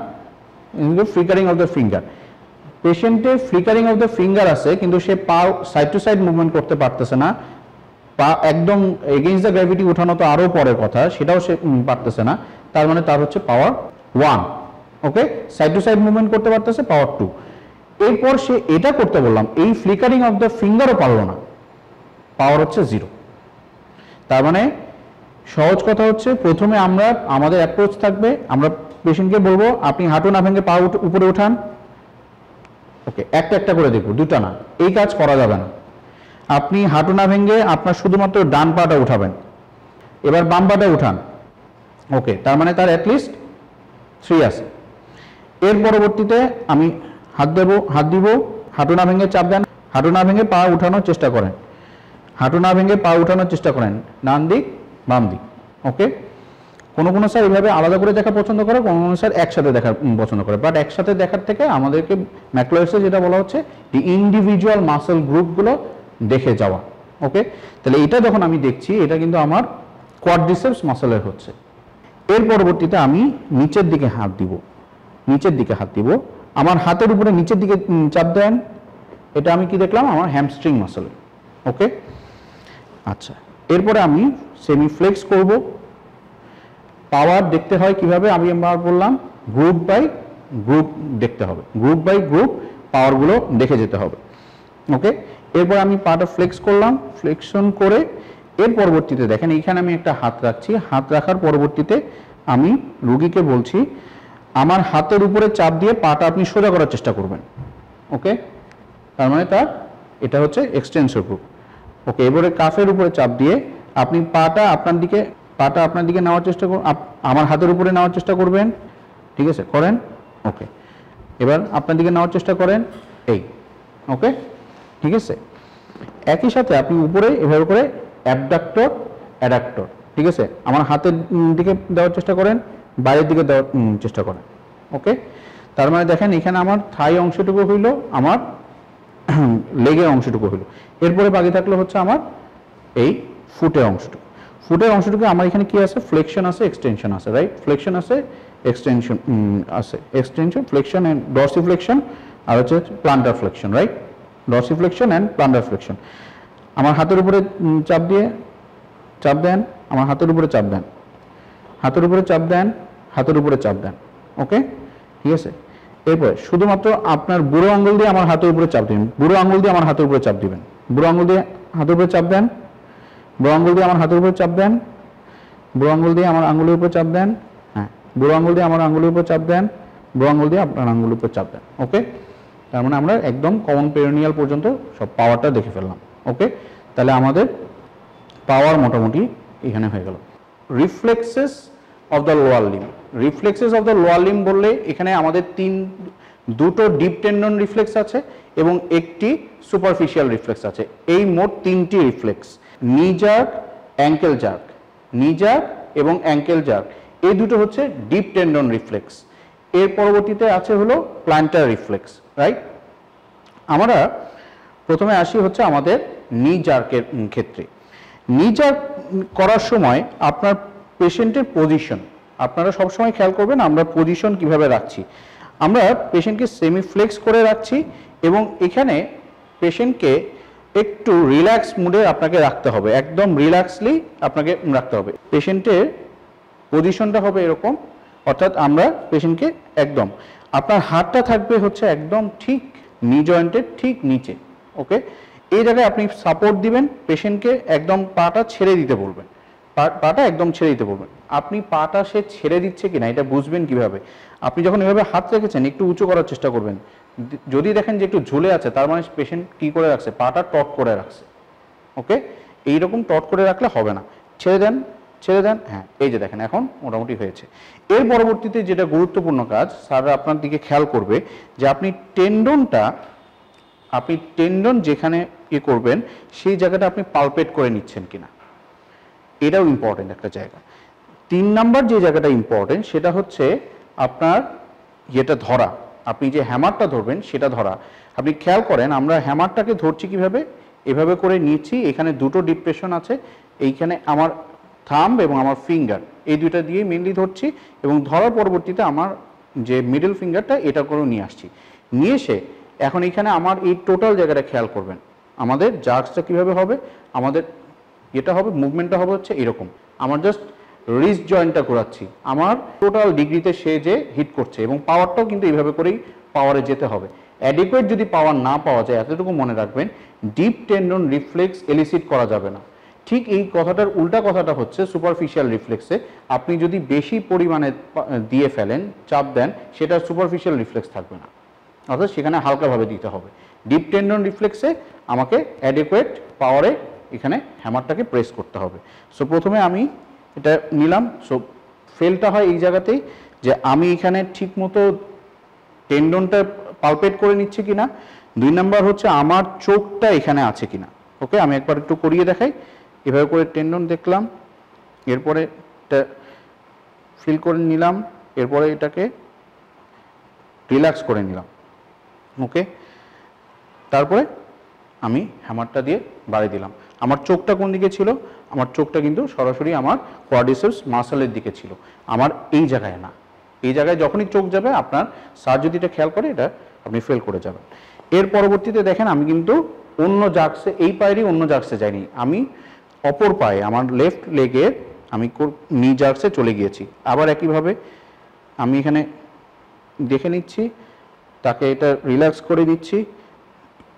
ফ্লিকারিং অফ দ্য ফিঙ্গার। পেশেন্টের ফ্লিকারিং অফ দ্য ফিঙ্গার আছে কিন্তু সে পা সাইড টু সাইড মুভমেন্ট করতে পারতেছে না, পা একদম এগেইনস্ট দ্য গ্র্যাভিটি উঠানো তো আরো পরের কথা, সেটাও সে পারতেছে না, তার মানে তার হচ্ছে পাওয়ার 1। ওকে, সাইড টু সাইড মুভমেন্ট করতে পারতেছে, পাওয়ার 2। এরপর সে এটা করতে বললাম, এই ফ্লিকারিং অফ দ্য ফিঙ্গারও পারলো না, পাওয়ার হচ্ছে 0। তার মানে সহজ কথা হচ্ছে প্রথমে আমরা আমাদের অ্যাপ্রোচ থাকবে, আমরা পেশেন্টকে বলবো আপনি হাঁটু না ভেঙে পা উপরে উঠান। ওকে, একটা একটা করে দেখবো, দুটা না, এই কাজ করা যাবে না। আপনি হাঁটু না ভেঙে আপনার শুধুমাত্র ডান পাটা উঠাবেন, এবার বাম পাটা উঠান। ওকে, তার মানে তার অ্যাটলিস্ট 3 আছে। এর পরবর্তীতে আমি হাত দিব, হাঁটু না ভেঙে চাপ দেন, হাঁটু না ভেঙে পা উঠানোর চেষ্টা করেন, হাঁটু না ভেঙে পা উঠানোর চেষ্টা করেন, ডান দিক বাম দিক। ওকে, কোনো স্যার এইভাবে আলাদা করে দেখা পছন্দ করে, কোনো স্যার একসাথে দেখা পছন্দ করে, বাট একসাথে দেখার থেকে আমাদেরকে ম্যাকলয়েডসে যেটা বলা হচ্ছে দি ইন্ডিভিজুয়াল মাসল গ্রুপগুলো দেখে যাওয়া। ওকে, তাহলে এটা যখন আমি দেখছি এটা কিন্তু আমার কোয়াড্রিসেপস মাসলের হচ্ছে। এর পরবর্তীতে আমি নিচের দিকে হাত দিব, নিচের দিকে হাত দিব, আমার হাতের উপরে নিচের দিকে চাপ দেন, এটা আমি কি দেখলাম, আমার হ্যামস্ট্রিং মাসল। ওকে, আচ্ছা, এরপরে আমি সেমি ফ্লেক্স করব। পাওয়ার দেখতে হয় কিভাবে, আমি বললাম গ্রুপ বাই গ্রুপ দেখতে হবে, গ্রুপ বাই গ্রুপ পাওয়ারগুলো দেখে যেতে হবে। ওকে, এরপর আমি পাটা ফ্লেক্স করলাম, ফ্লেকশন করে এর পরবর্তীতে দেখেন এইখানে আমি একটা হাত রাখছি, হাত রাখার পরবর্তীতে আমি রোগীকে বলছি আমার হাতের উপরে চাপ দিয়ে পাটা আপনি সোজা করার চেষ্টা করবেন। ওকে, তার মানে তার এটা হচ্ছে এক্সটেন্সর গ্রুপ। ওকে, এবারে কাফের উপরে চাপ দিয়ে আপনি পাটা আপনার দিকে নেওয়ার চেষ্টা করুন, আমার হাতের উপরে নেওয়ার চেষ্টা করবেন। ঠিক আছে, করেন। ওকে, এবার আপনার দিকে নেওয়ার চেষ্টা করেন, এই। ওকে, ঠিক আছে, একই সাথে আপনি উপরে এভাবে করে অ্যাবডাক্টর অ্যাডাক্টর, ঠিক আছে, আমার হাতের দিকে দেওয়ার চেষ্টা করেন, বাইরের দিকে দেওয়ার চেষ্টা করেন। ওকে, তার মানে দেখেন এখানে আমার থাই অংশটুকু হইল, আমার লেগের অংশটুকু হইল, এরপরে বাকি থাকলো হচ্ছে আমার এই ফুটের অংশটুকু। ফুটের অংশটুকু আমার এখানে কি আছে, ফ্লেকশন আছে, এক্সটেনশন আছে, রাইট? ফ্লেকশন আছে, এক্সটেনশন আছে, এক্সটেনশন, ফ্লেকশন এন্ড ডর্সিফ্লেকশন, আর হচ্ছে plantar flexion, right? Dorsiflexion and plantar flexion. আমার হাতের উপরে চাপ দিয়ে চাপ দেন, আমার হাতের উপরে চাপ দেন, হাতের উপরে চাপ দেন, হাতের উপরে চাপ দেন। ওকে, ঠিক আছে, এরপরে শুধুমাত্র আপনার বুড়ো আঙ্গুল দিয়ে আমার হাতের উপরে চাপ দিবেন, বুড়ো আঙ্গুল দিয়ে আমার হাতের উপরে চাপ দিবেন, বুড়ো আঙ্গুল দিয়ে হাতের উপরে চাপ দেন, বুড়ো আঙ্গুল দিয়ে আমার হাতের উপরে চাপ দেন, বুড়ো আঙ্গুল দিয়ে আমার আঙ্গুলের উপর চাপ দেন, হ্যাঁ, বুড়ো আঙ্গুল দিয়ে আমার আঙ্গুলের উপর চাপ দেন, বুড়ো আঙ্গুল দিয়ে আপনার আঙ্গুলের উপর চাপ দেন। ওকে, তার মানে আমরা একদম কমন পেরিনিয়াল পর্যন্ত সব পাওয়ারটা দেখে ফেললাম। ওকে, তাহলে আমাদের পাওয়ার মোটামুটি এখানে হয়ে গেল। Reflexes of the lower limb, reflexes of the lower limb বললে এখানে আমাদের দুটো ডিপ টেন্ডন রিফ্লেক্স আছে এবং একটি সুপারফিশিয়াল রিফ্লেক্স আছে। এই মোট তিনটি রিফ্লেক্স, নি জার্ক, অ্যাঙ্কেল জার্ক, নি জার্ক এবং অ্যাঙ্কেল জার্ক, এই দুটো হচ্ছে ডিপ টেন্ডন রিফ্লেক্স। এর পরবর্তীতে আছে হলো প্ল্যান্টার রিফ্লেক্স, রাইট? আমরা প্রথমে আসি হচ্ছে আমাদের নি জার্কের ক্ষেত্রে। নি জার্ক করার সময় আপনার পেশেন্টের পজিশন আপনারা সবসময় খেয়াল করবেন, আমরা পজিশন কিভাবে রাখছি। আমরা পেশেন্টকে সেমি ফ্লেক্স করে রাখছি এবং এখানে পেশেন্টকে একটু রিল্যাক্স মুডে আপনাকে রাখতে হবে, একদম রিল্যাক্সলি আপনাকে রাখতে হবে। পেশেন্টের পজিশনটা হবে এরকম, অর্থাৎ আমরা পেশেন্টকে একদম, আপনার হাতটা থাকবে হচ্ছে একদম ঠিক নি জয়েন্টের ঠিক নিচে। ওকে, এই জায়গায় আপনি সাপোর্ট দিবেন, পেশেন্টকে একদম পাটা ছেড়ে দিতে বলবেন, পাটা একদম ছেড়ে দিতে বলবেন। আপনি পাটা সে ছেড়ে দিচ্ছে কিনা এটা বুঝবেন কিভাবে, আপনি যখন এভাবে হাত রেখেছেন একটু উঁচু করার চেষ্টা করবেন, যদি দেখেন যে একটু ঝুলে আছে তার মানে পেশেন্ট কি করে রাখছে, পাটা টট করে রাখছে। ওকে, এইরকম টট করে রাখলে হবে না, ছেড়ে দেন, ছেড়ে দেন, হ্যাঁ, এই যে দেখেন এখন মোটামুটি হয়েছে। এর পরবর্তীতে যেটা গুরুত্বপূর্ণ কাজ, স্যাররা আপনার দিকে খেয়াল করবে যে আপনি টেন্ডন যেখানে ইয়ে করবেন সেই জায়গাটা আপনি পালপেট করে নিচ্ছেন কিনা, এটাও ইম্পর্টেন্ট একটা জায়গা। 3 নাম্বার যে জায়গাটা ইম্পর্টেন্ট সেটা হচ্ছে আপনার যেটা ধরা, আপনি যে হ্যামারটা ধরবেন সেটা ধরা। আপনি খেয়াল করেন আমরা হ্যামারটাকে ধরছি কিভাবে, এভাবে করে নিচ্ছি, এখানে দুটো ডিপ্রেশন আছে, এইখানে আমার থাম্ব এবং আমার ফিঙ্গার, এই দুইটা দিয়ে মেনলি ধরছি এবং ধরার পরবর্তীতে আমার যে মিডল ফিঙ্গারটা এটা করেও নিয়ে আসছি, নিয়ে এসে এখন এখানে আমার এই টোটাল জায়গাটা খেয়াল করবেন। আমাদের জার্কসটা কিভাবে হবে, আমাদের এটা হবে, মুভমেন্টটা হবে হচ্ছে এরকম, আমার জাস্ট রিস্ট জয়েন্টটা ঘোরাচ্ছি, আমার টোটাল ডিগ্রিতে সে যে হিট করছে এবং পাওয়ারটাও কিন্তু এইভাবে করেই পাওয়ারে যেতে হবে। অ্যাডিকুয়েট যদি পাওয়ার না পাওয়া যায় এতটুকু মনে রাখবেন, ডিপ টেন্ডন রিফ্লেক্স এলিসিট করা যাবে না। ঠিক এই কথাটার উল্টা কথাটা হচ্ছে সুপারফিশিয়াল রিফ্লেক্সে আপনি যদি বেশি পরিমাণে দিয়ে ফেলেন, চাপ দেন, সেটা সুপারফিশিয়াল রিফ্লেক্স থাকবে না, অর্থাৎ সেখানে হালকাভাবে দিতে হবে। ডিপ টেন্ডন রিফ্লেক্সে আমাকে অ্যাডিকুয়েট পাওয়ারে এখানে হ্যামারটাকে প্রেস করতে হবে। সো প্রথমে আমি এটা নিলাম, সো ফেলটা হয় এই জায়গাতেই যে আমি এখানে ঠিক মতো টেন্ডনটা পালপেট করে নিচ্ছি কিনা, 2 নাম্বার হচ্ছে আমার চোখটা এখানে আছে কিনা। ওকে, আমি একবার একটু করিয়ে দেখাই, এভাবে করে টেন্ডন দেখলাম, এরপরে এটা ফিল করে নিলাম, এরপরে এটাকে রিল্যাক্স করে নিলাম। ওকে, তারপরে আমি হ্যামারটা দিয়ে বাড়ি দিলাম। আমার চোখটা কোন দিকে ছিল, আমার চোখটা কিন্তু সরাসরি আমার কোয়াড্রিসেপস মাসলের দিকে ছিল, আমার এই জায়গায় না। এই জায়গায় যখনই চোখ যাবে আপনার স্যার যদি এটা খেয়াল করে এটা আপনি ফেল করে যাবেন। এর পরবর্তীতে দেখেন আমি কিন্তু অন্য জার্কসে, এই পায়েরই অন্য জার্কসে যাইনি, আমি অপর পায়ে আমার লেফট লেগের আমি নি জার্কসে চলে গিয়েছি। আবার একইভাবে আমি এখানে দেখে নিচ্ছি, তাকে এটা রিল্যাক্স করে দিচ্ছি,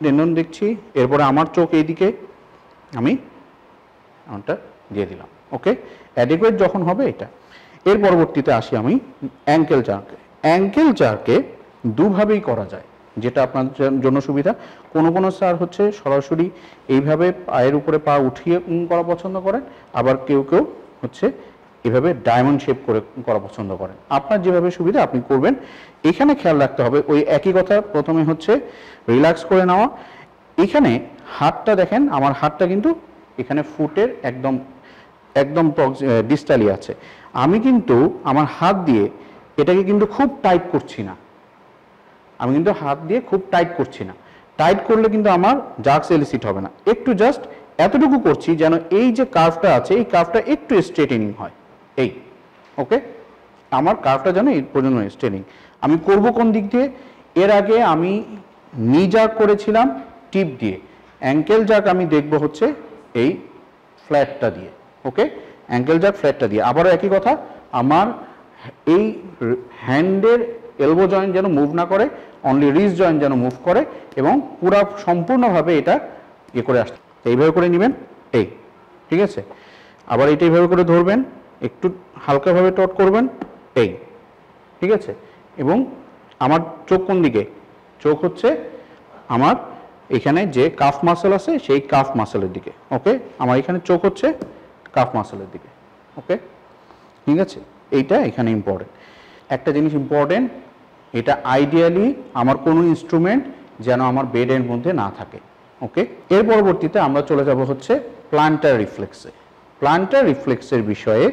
টেন্ডন দেখছি, এরপরে আমার চোখ এইদিকে আমি এমনটা দিয়ে দিলাম। ওকে, অ্যাডিকুয়েট যখন হবে এটা। এর পরবর্তীতে আসি আমি অ্যাঙ্কেল জার্কে। অ্যাঙ্কেল জার্কে দুভাবেই করা যায়, যেটা আপনার জন্য সুবিধা। কোনো কোনো স্যার হচ্ছে সরাসরি এইভাবে পায়ের উপরে পা উঠিয়ে করা পছন্দ করেন, আবার কেউ কেউ হচ্ছে এভাবে ডায়মন্ড শেপ করে করা পছন্দ করেন। আপনার যেভাবে সুবিধা আপনি করবেন। এখানে খেয়াল রাখতে হবে ওই একই কথা, প্রথমে হচ্ছে রিল্যাক্স করে নেওয়া। এখানে হাতটা দেখেন, আমার হাতটা কিন্তু এখানে ফুটের একদম একদম ডিস্টালি আছে। আমি কিন্তু আমার হাত দিয়ে এটাকে কিন্তু খুব টাইট করছি না, আমি কিন্তু হাত দিয়ে খুব টাইট করছি না। টাইট করলে কিন্তু আমার জার্কস এলিসিট হবে না। একটু জাস্ট এতটুকু করছি যেন এই যে কার্ভটা আছে এই কার্ভটা একটু স্ট্রেটেনিং হয়। এই ওকে, আমার কার্ভটা যেন এই পর্যন্ত স্ট্রেটিং। আমি করব কোন দিক দিয়ে? এর আগে আমি নি জার্ক করেছিলাম টিপ দিয়ে, অ্যাঙ্কেল জার্ক আমি দেখব হচ্ছে এই ফ্ল্যাটটা দিয়ে। ওকে, অ্যাঙ্কেল জার্ক ফ্ল্যাটটা দিয়ে। আবারও একই কথা, আমার এই হ্যান্ডের এলবো জয়েন্ট যেন মুভ না করে, অনলি রিস্ট জয়েন্ট যেন মুভ করে এবং পুরো সম্পূর্ণভাবে এটা ইয়ে করে আসছে। এইভাবে করে নেবেন, এই ঠিক আছে। আবার এটা এইভাবে করে ধরবেন, একটু হালকাভাবে টট করবেন, এই ঠিক আছে। এবং আমার চোখ কোন দিকে? চোখ হচ্ছে আমার এখানে যে কাফ মাসেল আছে সেই কাফ মাসেলের দিকে। ওকে, আমার এখানে চোখ হচ্ছে কাফ মাসেলের দিকে। ওকে, ঠিক আছে। এইটা এখানে ইম্পর্টেন্ট একটা জিনিস ইম্পর্টেন্ট, এটা আইডিয়ালি আমার কোনো ইনস্ট্রুমেন্ট যেন আমার বেডের মধ্যে না থাকে। ওকে, এর পরবর্তীতে আমরা চলে যাব হচ্ছে প্লান্টার রিফ্লেক্সে। প্লান্টার রিফ্লেক্সের বিষয়ে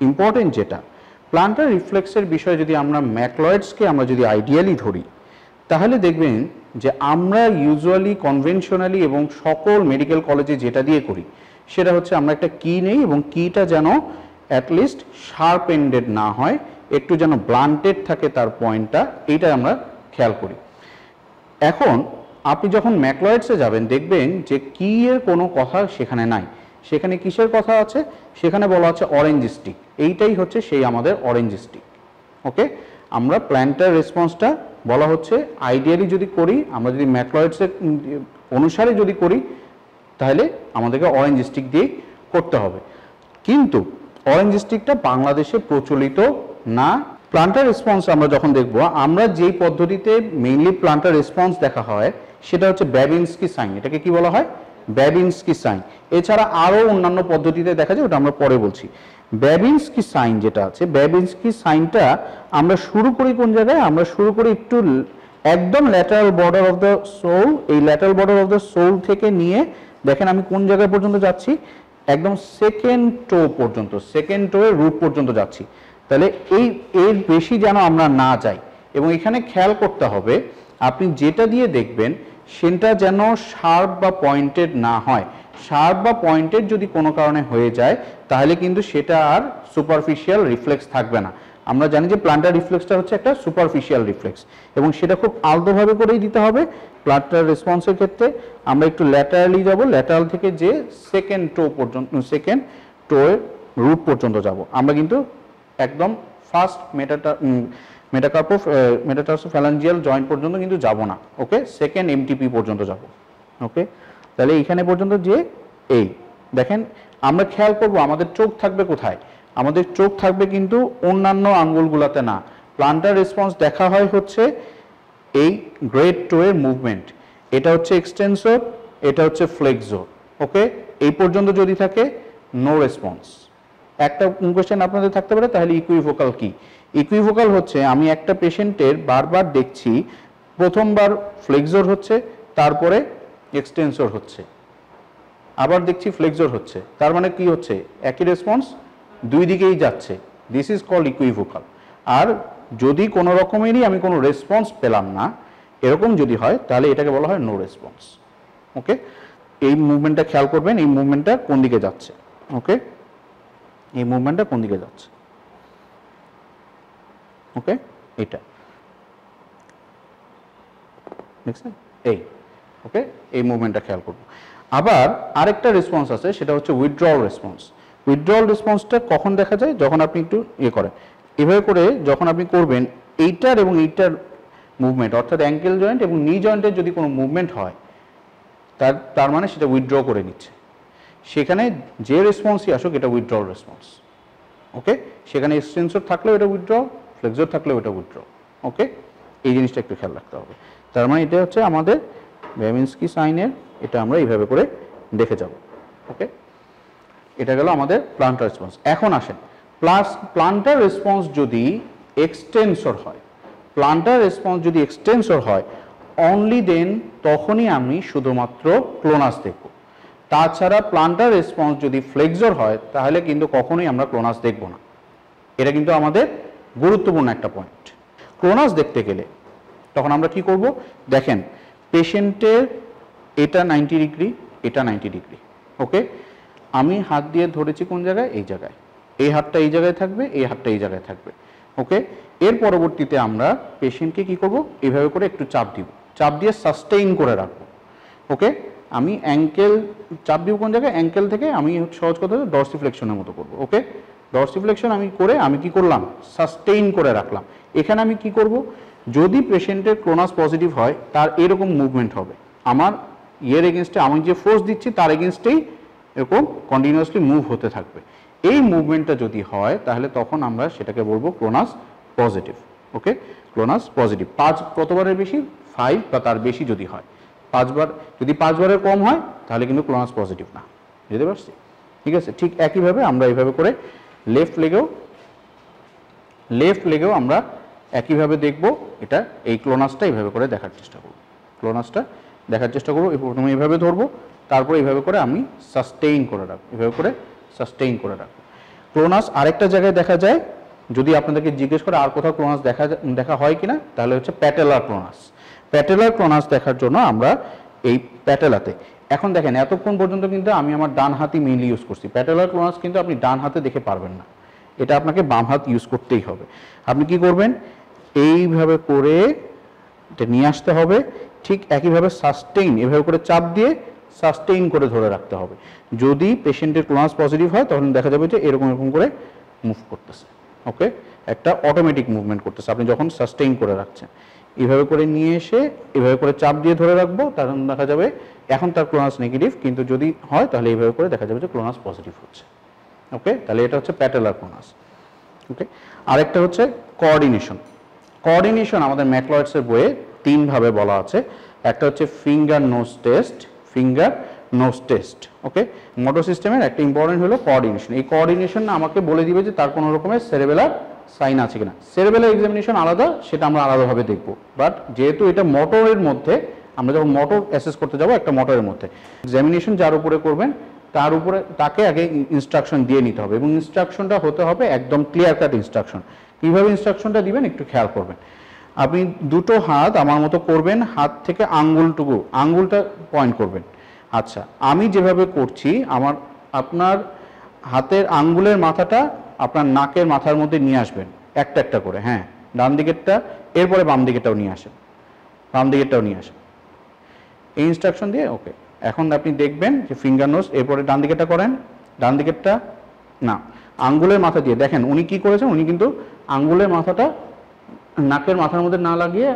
ইম্পর্টেন্ট যেটা, প্লান্টার রিফ্লেক্সের বিষয়ে যদি আমরা ম্যাকলয়েডসকে আমরা যদি আইডিয়ালি ধরি, তাহলে দেখবেন যে আমরা ইউজুয়ালি কনভেনশনালি এবং সকল মেডিকেল কলেজে যেটা দিয়ে করি সেটা হচ্ছে আমরা একটা কি নেই এবং কিটা যেন অ্যাটলিস্ট শার্প এন্ডেড না হয়, একটু যেন ব্লান্টেড থাকে তার পয়েন্টটা, এইটা আমরা খেয়াল করি। এখন আপনি যখন ম্যাকলয়েডসে যাবেন দেখবেন যে কি এর কোনো কথা সেখানে নাই। সেখানে কিসের কথা আছে? সেখানে বলা আছে অরেঞ্জ স্টিক। এইটাই হচ্ছে সেই আমাদের অরেঞ্জ স্টিক। ওকে, আমরা প্ল্যান্টার রেসপন্সটা বলা হচ্ছে আইডিয়ালি যদি করি, আমরা যদি ম্যাকলয়েডসের অনুসারে যদি করি তাহলে আমাদেরকে অরেঞ্জ স্টিক দিয়ে করতে হবে। কিন্তু অরেঞ্জ স্টিকটা বাংলাদেশে প্রচলিত না। প্লান্টার রেসপন্স আমরা যখন দেখব, আমরা যেই পদ্ধতিতে মেইনলি প্লান্টার রেসপন্স দেখা হয় সেটা হচ্ছে ব্যাবিনস্কি সাইন। এটাকে কি বলা হয়? ব্যাবিনস্কি সাইন। এছাড়া আরও অন্যান্য পদ্ধতিতে দেখা যায়, ওটা আমরা পরে বলছি। ব্যাবিনস্কি সাইন যেটা আছে, ব্যাবিনস্কি সাইনটা আমরা শুরু করি কোন জায়গায়? আমরা শুরু করি একটু একদম lateral border of the sole. এই lateral border of the sole থেকে নিয়ে দেখেন আমি কোন জায়গায় পর্যন্ত যাচ্ছি, একদম সেকেন্ড টো পর্যন্ত, সেকেন্ড টো এর রুট পর্যন্ত যাচ্ছি। তাহলে এর বেশি যেন আমরা না যাই। এবং এখানে খেয়াল করতে হবে আপনি যেটা দিয়ে দেখবেন সেটা যেন শার্প বা পয়েন্টেড না হয়। শার্প বা পয়েন্টেড যদি কোনো কারণে হয়ে যায় তাহলে কিন্তু সেটা আর সুপারফিশিয়াল রিফ্লেক্স থাকবে না। আমরা জানি যে প্লান্টার রিফ্লেক্সটা হচ্ছে একটা সুপারফিশিয়াল রিফ্লেক্স এবং সেটা খুব আলতোভাবে করেই দিতে হবে। প্লান্টার রেসপন্সের ক্ষেত্রে আমরা একটু ল্যাটারালি যাব, ল্যাটারাল থেকে যে সেকেন্ড টো পর্যন্ত, সেকেন্ড টো এর রুট পর্যন্ত যাব। আমরা কিন্তু একদম ফার্স্ট মেটাটার্সোফ্যালাঞ্জিয়াল জয়েন্ট পর্যন্ত কিন্তু যাব না। ওকে, সেকেন্ড এমটিপি পর্যন্ত যাব। ওকে, তাহলে এইখানে পর্যন্ত যে এই দেখেন, আমরা খেয়াল করব আমাদের চোখ থাকবে কোথায়? আমাদের চোখ থাকবে কিন্তু অন্যান্য আঙ্গুলগুলোতে না। প্লান্টার রেসপন্স দেখা হয় হচ্ছে এই গ্রেড টো এর মুভমেন্ট। এটা হচ্ছে এক্সটেন্সর, এটা হচ্ছে ফ্লেক্সর। ওকে, এই পর্যন্ত যদি থাকে নো রেসপন্স। একটা কোয়েশ্চেন আপনাদের থাকতে পারে তাহলে ইকুইভোকাল কি? ইকুইভোকাল হচ্ছে আমি একটা পেশেন্টের বারবার দেখছি, প্রথমবার ফ্লেক্সর হচ্ছে, তারপরে এক্সটেন্সর হচ্ছে, আবার দেখছি ফ্লেক্সর হচ্ছে, তার মানে কি হচ্ছে? একই রেসপন্স দুই দিকেই যাচ্ছে। This is called equivocal. আর যদি কোনো রকমেরই আমি কোনো রেসপন্স পেলাম না, এরকম যদি হয় তাহলে এটাকে বলা হয় নো রেসপন্স। ওকে, এই মুভমেন্টটা খেয়াল করবেন, এই মুভমেন্টটা কোন দিকে যাচ্ছে। ওকে, এই মুভমেন্টটা কোন দিকে যাচ্ছে। ওকে, এটা দেখছেন এই। ওকে, এই মুভমেন্টটা খেয়াল করব। আবার আরেকটা রেসপন্স আছে, সেটা হচ্ছে উইথড্রল রেসপন্স। উইথড্রল রেসপন্সটা কখন দেখা যায়? যখন আপনি একটু ইয়ে করেন, এভাবে করে যখন আপনি করবেন এইটার এবং এইটার মুভমেন্ট, অর্থাৎ অ্যাঙ্কেল জয়েন্ট এবং নি জয়েন্টের যদি কোনো মুভমেন্ট হয় তার মানে সেটা উইথড্র করে নিচ্ছে। সেখানে যে রেসপন্সই আসুক এটা উইথড্রল রেসপন্স। ওকে, সেখানে এক্সটেন্সর থাকলেও এটা উইথড্র, ফ্লেক্সর থাকলেও এটা উইথড্র। ওকে, এই জিনিসটা একটু খেয়াল রাখতে হবে। তার মানে এটা হচ্ছে আমাদের ব্যামিনস্কি সাইনের, এটা আমরা এইভাবে করে দেখে যাব। ওকে, এটা গেল আমাদের প্লান্টার রেসপন্স। এখন আসেন প্লান্টার রেসপন্স যদি এক্সটেন্সর হয়, প্লান্টার রেসপন্স যদি এক্সটেন্সর হয় অনলি দেন তখনই আমি শুধুমাত্র ক্লোনাস দেখব। তাছাড়া প্লান্টার রেসপন্স যদি ফ্লেক্সর হয় তাহলে কিন্তু কখনোই আমরা ক্লোনাস দেখব না। এটা কিন্তু আমাদের গুরুত্বপূর্ণ একটা পয়েন্ট। ক্লোনাস দেখতে গেলে তখন আমরা কি করব, দেখেন পেশেন্টের এটা 90 ডিগ্রি, এটা 90 ডিগ্রি। ওকে, আমি হাত দিয়ে ধরেছি কোন জায়গায়, এই জায়গায়, এই হাতটা এই জায়গায় থাকবে, এই হাতটা এই জায়গায় থাকবে। ওকে, এর পরবর্তীতে আমরা পেশেন্টকে কি করব, এইভাবে করে একটু চাপ দিব, চাপ দিয়ে সাস্টেইন করে রাখবো। ওকে, আমি অ্যাঙ্কেল চাপ দিব কোন জায়গায়, অ্যাঙ্কেল থেকে আমি সহজ কথা ডরসিফ্লেকশনের মতো করব। ওকে, ডরসিফ্লেকশন আমি করে আমি কি করলাম, সাস্টেইন করে রাখলাম। এখানে আমি কি করব, যদি পেশেন্টের ক্লোনাস পজিটিভ হয় তার এরকম মুভমেন্ট হবে, আমার ইয়ের এগেনস্টে আমি যে ফোর্স দিচ্ছি তার এগেনস্টেই এরকম কন্টিনিউয়াসলি মুভ হতে থাকবে। এই মুভমেন্টটা যদি হয় তাহলে তখন আমরা সেটাকে বলবো ক্লোনাস পজিটিভ। ওকে, ক্লোনাস পজিটিভ। 5 কতবারের বেশি, 5 বা তার বেশি যদি হয়, 5 বার, যদি 5 বারের কম হয় তাহলে কিন্তু ক্লোনাস পজিটিভ না। বুঝতে পারছি? ঠিক আছে, ঠিক একইভাবে আমরা এইভাবে করে লেফট লেগেও আমরা একইভাবে দেখব। এটা এই ক্লোনাসটা এইভাবে করে দেখার চেষ্টা করব, ক্লোনাসটা দেখার চেষ্টা করব। প্রথমে এইভাবে ধরবো, তারপর এইভাবে করে আমি সাস্টেইন করে রাখবো, এভাবে করে সাস্টেইন করে রাখবো। ক্লোনাস আরেকটা জায়গায় দেখা যায়, যদি আপনাদেরকে জিজ্ঞেস করে আর কোথাও ক্লোনাস দেখা হয় কিনা, তাহলে হচ্ছে প্যাটেলার ক্লোনাস। প্যাটেলার ক্লোনাস দেখার জন্য আমরা এই প্যাটেলাতে, এখন দেখেন এতক্ষণ পর্যন্ত কিন্তু আমি আমার ডান হাতই মেইনলি ইউজ করছি। প্যাটেলার ক্লোনাস কিন্তু আপনি ডান হাতে দেখে পারবেন না, এটা আপনাকে বাম হাত ইউজ করতেই হবে। আপনি কি করবেন, এইভাবে করে এটা নিয়ে আসতে হবে, ঠিক একইভাবে সাস্টেইন, এভাবে করে চাপ দিয়ে সাস্টেইন করে ধরে রাখতে হবে। যদি পেশেন্টের ক্লোনাস পজিটিভ হয় তখন দেখা যাবে যে এরকম এরকম করে মুভ করতেছে। ওকে, একটা অটোমেটিক মুভমেন্ট করতেছে আপনি যখন সাস্টেইন করে রাখছেন। এইভাবে করে নিয়ে এসে এভাবে করে চাপ দিয়ে ধরে রাখবো, তখন দেখা যাবে এখন তার ক্লোনাস নেগেটিভ, কিন্তু যদি হয় তাহলে এইভাবে করে দেখা যাবে যে ক্লোনাস পজিটিভ হচ্ছে। ওকে, তাহলে এটা হচ্ছে প্যাটেলার ক্লোনাস। ওকে, আরেকটা হচ্ছে কোঅর্ডিনেশন। কোঅর্ডিনেশন আমাদের ম্যাকলয়েডসের বইয়ে 3 ভাবে বলা আছে। একটা হচ্ছে finger nose test, finger nose test. Okay, motor সিস্টেমের একটা ইম্পর্টেন্ট হলো কোঅর্ডিনেশন। এই কোঅর্ডিনেশন আমাকে বলে দিবে যে তার কোনো রকমের সেরেবেলার সাইন আছে কিনা। সেরেবেলার এক্সামিনেশন আলাদা, সেটা আমরা আলাদাভাবে দেখব। বাট যেহেতু এটা মোটরের মধ্যে, আমরা যখন মোটর অ্যাসেস করতে যাব একটা মোটরের মধ্যে, এক্সামিনেশন যার উপরে করবেন তার উপরে তাকে আগে ইনস্ট্রাকশন দিয়ে নিতে হবে, এবং ইনস্ট্রাকশনটা হতে হবে একদম ক্লিয়ার কাট ইনস্ট্রাকশন। কীভাবে ইনস্ট্রাকশনটা দিবেন একটু খেয়াল করবেন। আপনি দুটো হাত আমার মতো করবেন, হাত থেকে আঙ্গুলটা পয়েন্ট করবেন। আচ্ছা, আমি যেভাবে করছি আপনার হাতের আঙ্গুলের মাথাটা আপনার নাকের মাথার মধ্যে নিয়ে আসবেন একটা একটা করে। হ্যাঁ, ডান দিকেরটা, এরপরে বাম দিকেরটাও নিয়ে আসেন, এই ইনস্ট্রাকশন দিয়ে। ওকে, এখন আপনি দেখবেন যে ফিঙ্গার নোজ, এরপরে ডান দিকেরটা করেন, ডান দিকেরটা না, আঙ্গুলের মাথা দিয়ে। দেখেন উনি কি করেছেন, উনি কিন্তু আঙ্গুলের মাথাটা নাকের মাথার মধ্যে না লাগিয়ে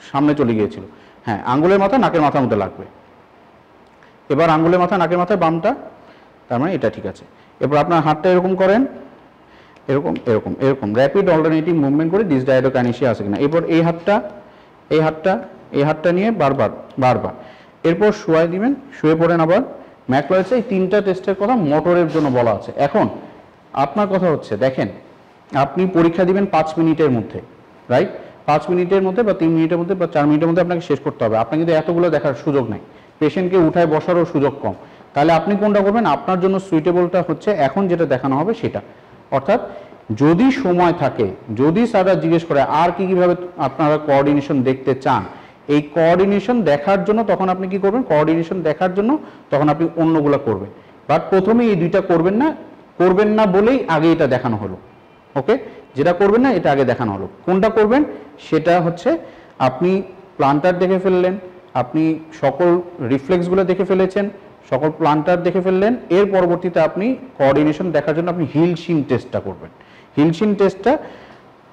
সামনে চলে গিয়েছিল। হ্যাঁ, আঙ্গুলের মাথা নাকের মাথার মধ্যে লাগবে। এবার আঙ্গুলের মাথা নাকের মাথায় বামটা, তার মানে এটা ঠিক আছে। এবার আপনার হাতটা এরকম করেন, এরকম এরকম এরকম র্যাপিড অল্টারনেটিভ মুভমেন্ট করে ডিসডায়াডোকাইনেসিয়া আছে কিনা। এরপর এই হাতটা নিয়ে বারবার এরপর শুয়ে দিবেন, শুয়ে পড়েন। আবার ম্যাকলয়েডসে এই 3টা টেস্টের কথা মোটরের জন্য বলা আছে। এখন আপনার কথা হচ্ছে, দেখেন আপনি পরীক্ষা দিবেন 5 মিনিটের মধ্যে, রাইট? 5 মিনিটের মধ্যে বা 3 মিনিটের মধ্যে বা 4 মিনিটের মধ্যে আপনাকে শেষ করতে হবে। আপনার কিন্তু এতগুলো দেখার সুযোগ নাই, পেশেন্টকে উঠায় বসারও সুযোগ কম। তাহলে আপনি কোনটা করবেন, আপনার জন্য সুইটেবলটা হচ্ছে এখন যেটা দেখানো হবে সেটা। অর্থাৎ যদি সময় থাকে, যদি স্যাররা জিজ্ঞেস করে আর কীভাবে আপনারা কোঅর্ডিনেশন দেখতে চান, এই কোঅর্ডিনেশন দেখার জন্য তখন আপনি কি করবেন, কোঅর্ডিনেশন দেখার জন্য তখন আপনি অন্যগুলো করবেন। বাট প্রথমে এই দুইটা করবেন না বলেই আগে এটা দেখানো হলো। ওকে, যেটা করবেন না এটা আগে দেখানো হলো। কোনটা করবেন সেটা হচ্ছে, আপনি প্লান্টার দেখে ফেললেন, আপনি সকল রিফ্লেক্সগুলো দেখে ফেলেছেন, সকল প্লান্টার দেখে ফেললেন, এর পরবর্তীতে আপনি কোঅর্ডিনেশন দেখার জন্য আপনি হিলশিন টেস্টটা করবেন। হিলশিন টেস্টটা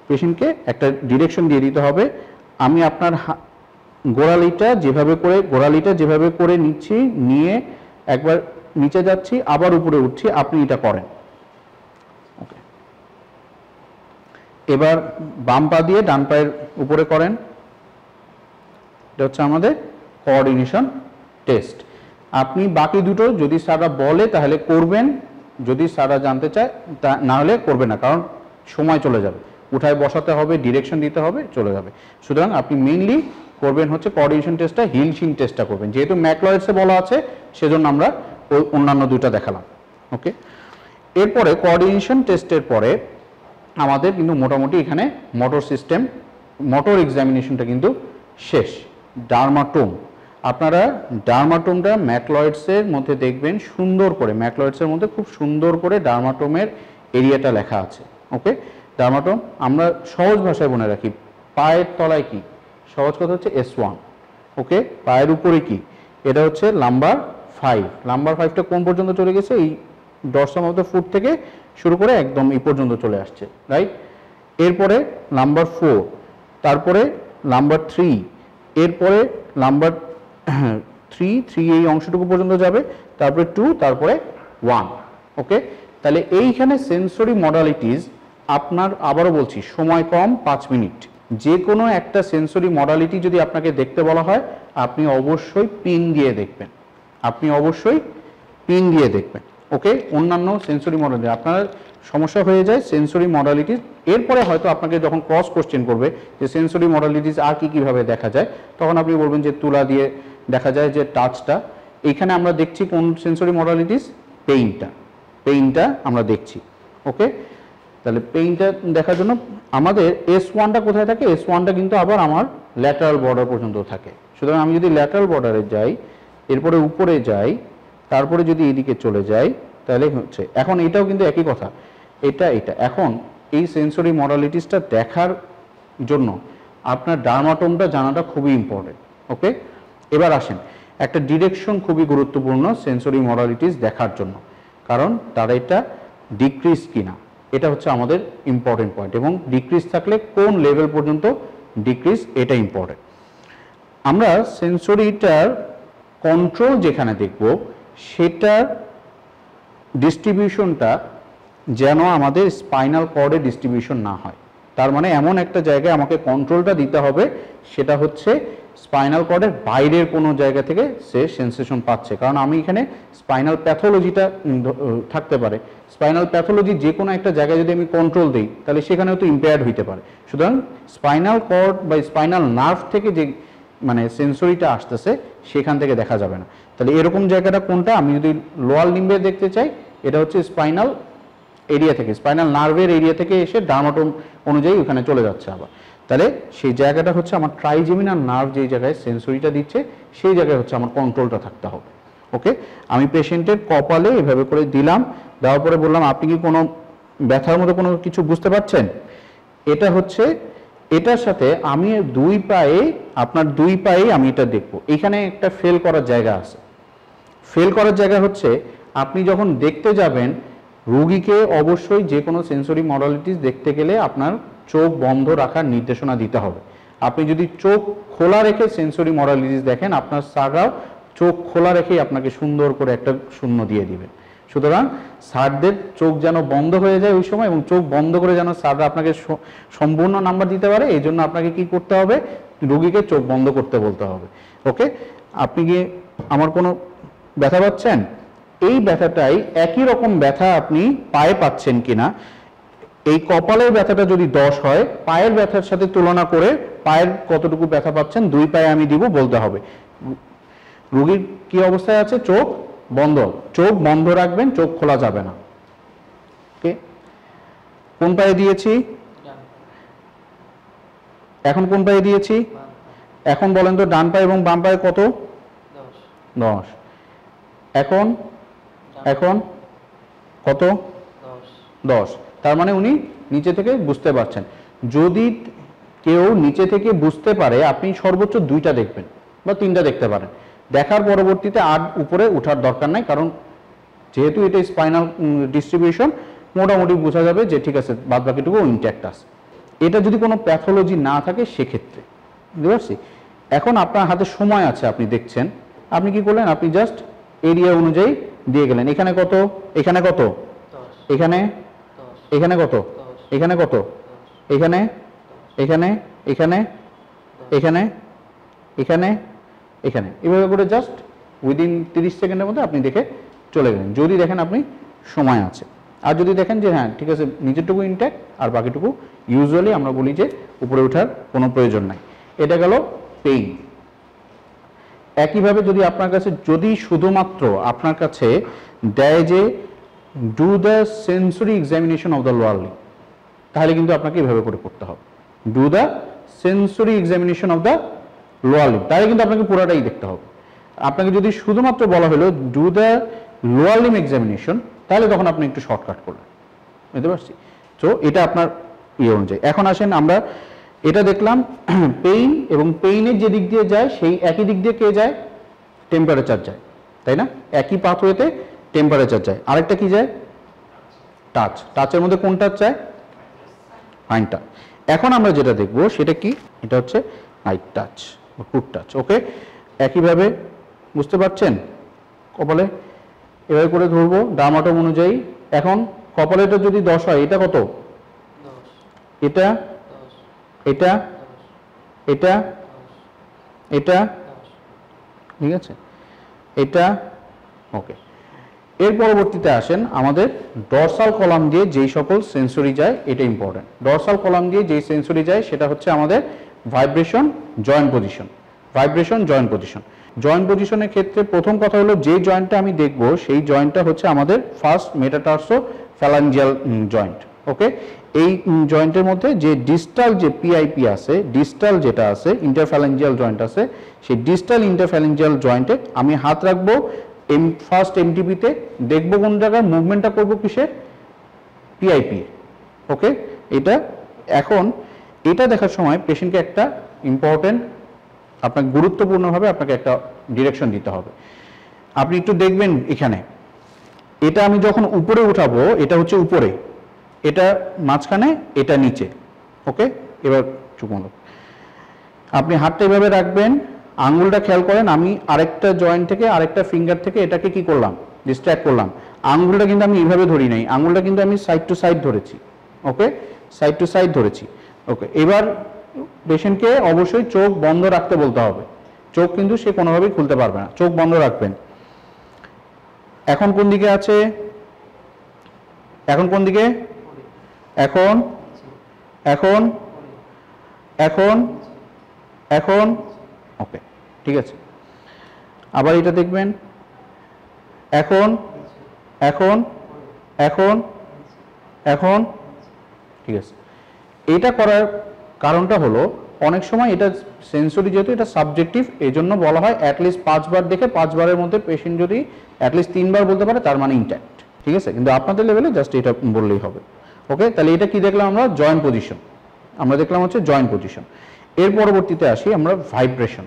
পেশেন্টকে একটা ডিরেকশন দিয়ে দিতে হবে, আমি আপনার গোড়ালিটা যেভাবে করে নিচ্ছি, নিয়ে একবার নিচে যাচ্ছি, আবার উপরে উঠছি, আপনি এটা করেন। ওকে, এবার বাম পা দিয়ে ডান পায়ের উপরে করেন। এটা হচ্ছে আমাদের কোঅর্ডিনেশন টেস্ট। আপনি বাকি দুটো যদি স্যাররা বলে তাহলে করবেন, যদি স্যাররা জানতে চায় না হলে করবে না, কারণ সময় চলে যাবে, উঠায় বসাতে হবে, ডিরেকশন দিতে হবে, চলে যাবে। সুতরাং আপনি মেইনলি করবেন হচ্ছে কোঅর্ডিনেশন টেস্টটা, হিল শিং টেস্টটা করবেন। যেহেতু ম্যাকলয়েডসে বলা আছে সেজন্য আমরা ওই অন্যান্য দুইটা দেখালাম। ওকে, এরপরে কোঅর্ডিনেশন টেস্টের পরে আমাদের কিন্তু মোটামুটি এখানে মোটর এক্সামিনেশনটা কিন্তু শেষ। ডার্মাটোম, আপনারা ডার্মাটোমটা ম্যাকলয়েডসের মধ্যে দেখবেন সুন্দর করে, ম্যাকলয়েডসের মধ্যে খুব সুন্দর করে ডার্মাটোমের এরিয়াটা লেখা আছে। ওকে, ডার্মাটোম আমরা সহজ ভাষায় মনে রাখি, পায়ের তলায় কি, সহজ কথা হচ্ছে S1। ওকে, পায়ের উপরে কি, এটা হচ্ছে লাম্বার 5। লাম্বার 5টা কোন পর্যন্ত চলে গেছে, এই ডরসাম অফ দ্য ফুট থেকে শুরু করে একদম এই পর্যন্ত চলে আসছে, রাইট। এরপরে নাম্বার 4, তারপরে নাম্বার 3, এরপরে নাম্বার 3 এই অংশটুকু পর্যন্ত যাবে, তারপরে 2, তারপরে 1। ওকে, তাহলে এইখানে সেন্সরি মডালিটিস আপনার, আবারও বলছি সময় কম, 5 মিনিট। যে কোনো একটা সেন্সরি মডালিটি যদি আপনাকে দেখতে বলা হয়, আপনি অবশ্যই পিন দিয়ে দেখবেন। ওকে, অন্যান্য সেন্সরি মডালিটি আপনার সমস্যা হয়ে যায় সেন্সরি মডালিটিস। এরপরে হয়তো আপনাকে যখন ক্রস কোশ্চেন করবে যে সেন্সরি মডালিটিস আর কিভাবে দেখা যায়, তখন আপনি বলবেন যে তুলা দিয়ে দেখা যায়, যে টাচটা। এইখানে আমরা দেখছি কোন সেন্সরি মডালিটিস, পেইনটা আমরা দেখছি। ওকে, তাহলে পেইনটা দেখার জন্য আমাদের S1টা কোথায় থাকে, S1টা কিন্তু আবার আমার ল্যাটারাল বর্ডার পর্যন্ত থাকে। সুতরাং আমি যদি ল্যাটারাল বর্ডারে যাই, এরপরে উপরে যাই, তারপরে যদি এইদিকে চলে যাই, তাহলে হচ্ছে এখন এটাও কিন্তু একই কথা, এটা এখন এই সেন্সরি মডালিটিসটা দেখার জন্য আপনার ডার্মাটোমটা জানাটা খুবই ইম্পর্টেন্ট। ওকে, এবার আসেন, একটা ডিরেকশন খুবই গুরুত্বপূর্ণ সেন্সরি মডালিটিস দেখার জন্য, কারণ তারা এটা ডিক্রিজ কিনা, এটা হচ্ছে আমাদের ইম্পর্টেন্ট পয়েন্ট, এবং ডিক্রিজ থাকলে কোন লেভেল পর্যন্ত ডিক্রিজ, এটা ইম্পর্টেন্ট। আমরা সেন্সরিটার কন্ট্রোল যেখানে দেখব, সেটার ডিস্ট্রিবিউশনটা যেন আমাদের স্পাইনাল কর্ডে ডিস্ট্রিবিউশন না হয়। তার মানে এমন একটা জায়গায় আমাকে কন্ট্রোলটা দিতে হবে, সেটা হচ্ছে স্পাইনাল কর্ডের বাইরের কোনো জায়গা থেকে সে সেন্সেশন পাচ্ছে। কারণ আমি এখানে স্পাইনাল প্যাথোলজিটা থাকতে পারে, স্পাইনাল প্যাথোলজি যে কোনো একটা জায়গায় যদি আমি কন্ট্রোল দিই, তাহলে সেখানেও তো ইম্পেয়ার্ড হইতে পারে। সুতরাং স্পাইনাল কর্ড বা স্পাইনাল নার্ভ থেকে যে মানে সেন্সরিটা আসতেছে, সেখান থেকে দেখা যাবে না। তাহলে এরকম জায়গাটা কোনটা, আমি যদি লোয়ার লিম্বে দেখতে চাই, এটা হচ্ছে স্পাইনাল এরিয়া থেকে, স্পাইনাল নার্ভের এরিয়া থেকে এসে ডার্মাটোম অনুযায়ী ওখানে চলে যাচ্ছে আবার। তাহলে সেই জায়গাটা হচ্ছে আমার ট্রাইজেমিনাল নার্ভ, যেই জায়গায় সেন্সরিটা দিচ্ছে, সেই জায়গায় হচ্ছে আমার কন্ট্রোলটা থাকতে হবে। ওকে, আমি পেশেন্টের কপালে এভাবে করে দিলাম, দেওয়ার পরে বললাম আপনি কি কোনো ব্যথার মতো কোনো কিছু বুঝতে পারছেন। এটা হচ্ছে, এটার সাথে আমি আপনার দুই পায়ে আমি এটা দেখবো। এখানে একটা ফেল করার জায়গা আছে। ফেল করার জায়গা হচ্ছে, আপনি যখন দেখতে যাবেন রোগীকে, অবশ্যই যে কোনো সেন্সরি মডালিটিস দেখতে গেলে আপনার চোখ বন্ধ রাখার নির্দেশনা দিতে হবে। আপনি যদি চোখ খোলা রেখে সেন্সরি মডালিটিস দেখেন, আপনার স্যাররাও চোখ খোলা রেখেই আপনাকে সুন্দর করে একটা শূন্য দিয়ে দিবেন। সুতরাং স্যারদের চোখ যেন বন্ধ হয়ে যায় ওই সময়, এবং চোখ বন্ধ করে যেন স্যাররা আপনাকে সম্পূর্ণ নাম্বার দিতে পারে, এই জন্য আপনাকে কি করতে হবে, রোগীকে চোখ বন্ধ করতে বলতে হবে। ওকে, আপনি কি আমার কোনো ব্যথা পাচ্ছেন, এই ব্যথাটাই একই রকম ব্যথা আপনি পায়ে পাচ্ছেন কিনা, এই কপালের ব্যথাটা যদি 10 হয়, পায়ের ব্যথার সাথে তুলনা করে পায়ের কতটুকু ব্যথা পাচ্ছেন, দুই পায়ে আমি দিব বলতে হবে। রোগীর কি অবস্থায় আছে, চোখ বন্ধ রাখবেন, চোখ খোলা যাবে না। ওকে, কোন পায়ে দিয়েছি, এখন কোন পায়ে দিয়েছি, এখন বলেন তো ডান পায়ে এবং বাম পায়ে কত, 10। এখন কত, 10। তার মানে উনি নিচে থেকে বুঝতে পারছেন। যদি কেউ নিচে থেকে বুঝতে পারে, আপনি সর্বোচ্চ 2টা দেখবেন বা 3টা দেখতে পারেন। দেখার পরবর্তীতে আর উপরে ওঠার দরকার নাই, কারণ যেহেতু এটা স্পাইনাল ডিস্ট্রিবিউশন, মোটামুটি বোঝা যাবে যে ঠিক আছে, বাদ বাকিটুকু ইনট্যাক্ট আছে। এটা যদি কোনো প্যাথোলজি না থাকে সেক্ষেত্রে, বুঝতে পারছি। এখন আপনার হাতে সময় আছে, আপনি দেখছেন, আপনি কি করলেন, আপনি জাস্ট এরিয়া অনুযায়ী দিয়ে গেলেন। এখানে কত, এখানে কত, এখানে, এখানে কত, এখানে কত, এখানে, এখানে, এখানে, এখানে, এখানে, এখানে, এভাবে করে জাস্ট উইদিন 30 সেকেন্ডের মধ্যে আপনি দেখে চলে গেলেন, যদি দেখেন আপনি সময় আছে। আর যদি দেখেন যে হ্যাঁ ঠিক আছে নিচেরটুকু ইনট্যাক্ট আর বাকিটুকু, ইউজুয়ালি আমরা বলি যে উপরে ওঠার কোনো প্রয়োজন নাই। এটা গেল পেইন। একইভাবে যদি আপনার কাছে যদি শুধুমাত্র আপনার কাছে দেয় যে do the sensory examination of the lower limb, তাহলে কিন্তু আপনাকে এভাবে করে করতে হবে, do the sensory examination of the lower limb, তাহলে কিন্তু আপনাকে পুরোটাই দেখতে হবে। আপনাকে যদি শুধুমাত্র বলা হলো do the lower limb examination, তাহলে তখন আপনি একটু শর্টকাট করলেন, বুঝতে পারছি। তো এটা আপনার ইয়ে অনুযায়ী। এখন আসেন আমরা এটা দেখলাম পেইন, এবং পেইনের যে দিক দিয়ে যায় সেই একই দিক দিয়ে কে যায়, টেম্পারেচার যায়, তাই না? একই পাথওয়েতে টেম্পারেচার যায়। আরেকটা কি যায়, টাচ। টাচের মধ্যে কোন টাচ যায়, ফাইন টাচ। এখন আমরা যেটা দেখব সেটা কি, এটা হচ্ছে লাইট টাচ বা ফুট টাচ। ওকে, একইভাবে বুঝতে পারছেন, কপালে এভাবে করে ধরবো ডার্মাটোম অনুযায়ী। এখন কপালেটা যদি 10 হয়, এটা কত, এটা, এটা, এটা, এটা, ঠিক আছে, এটা, ওকে। এর পরবর্তীতে আসেন আমাদের ডরসাল কলাম দিয়ে যেই সকল সেন্সরি যায়, এটা ইম্পর্টেন্ট। ডরসাল কলাম দিয়ে যেই সেন্সরি যায় সেটা হচ্ছে আমাদের vibration, joint position. Vibration, joint position. Joint পজিশনের ক্ষেত্রে প্রথম কথা হলো যে জয়েন্টটা আমি দেখব সেই জয়েন্টটা হচ্ছে আমাদের ফার্স্ট মেটাটার্সো ফ্যালাঞ্জিয়াল জয়েন্ট। ওকে, এই জয়েন্টের মধ্যে যে ডিস্টাল যে পিআইপি আছে, ডিস্টাল যেটা আছে ইন্টারফ্যালাঞ্জিয়াল জয়েন্ট আছে, সেই ডিস্টাল ইন্টারফ্যালাঞ্জিয়াল জয়েন্টে আমি হাত রাখবো ফার্স্ট এমটিপিতে, দেখবো কোন জায়গায় মুভমেন্টটা করবো কিসে, পিআইপি। ওকে, এটা এখন এটা দেখার সময় পেশেন্টকে একটা ইম্পর্টেন্ট, আপনাকে গুরুত্বপূর্ণভাবে আপনাকে একটা ডিরেকশন দিতে হবে। আপনি একটু দেখবেন এখানে, এটা আমি যখন উপরে উঠাবো, এটা হচ্ছে উপরে, এটা মাঝখানে, এটা নিচে। ওকে, এবার চুকমলো, আপনি হাতটা এভাবে রাখবেন, আঙ্গুলটা খেয়াল করেন, আমি আরেকটা জয়েন্ট থেকে আরেকটা ফিঙ্গার থেকে এটাকে কি করলাম, ডিস্ট্র্যাক্ট করলাম। আঙ্গুলটা কিন্তু আমি এইভাবে ধরি নাই, আঙ্গুলটা কিন্তু আমি সাইড টু সাইড ধরেছি। ওকে, সাইড টু সাইড ধরেছি। ওকে, এবার পেশেন্টকে অবশ্যই চোখ বন্ধ রাখতে বলতে হবে, চোখ কিন্তু সে কোনোভাবেই খুলতে পারবে না, চোখ বন্ধ রাখবেন। এখন কোন দিকে আছে, এখন কোন দিকে, এখন, এখন, এখন, এখন, ওকে, ঠিক আছে। আবার এটা দেখবেন, এখন, এখন, এখন, এখন, ঠিক আছে। এটা করার কারণটা হলো অনেক সময় এটা সেন্সরি, যেহেতু এটা সাবজেক্টিভ, এই জন্য বলা হয় অ্যাটলিস্ট 5 বার দেখে 5 বারের মধ্যে পেশেন্ট যদি অ্যাটলিস্ট 3 বার বলতে পারে তার মানে ইনট্যাক্ট, ঠিক আছে। কিন্তু আপনাদের লেভেলে জাস্ট এটা বললেই হবে। ওকে, তাহলে এটা কি দেখলাম আমরা, জয়েন্ট পজিশন, আমরা দেখলাম হচ্ছে জয়েন্ট পজিশন। এর পরবর্তীতে আসি আমরা ভাইব্রেশন।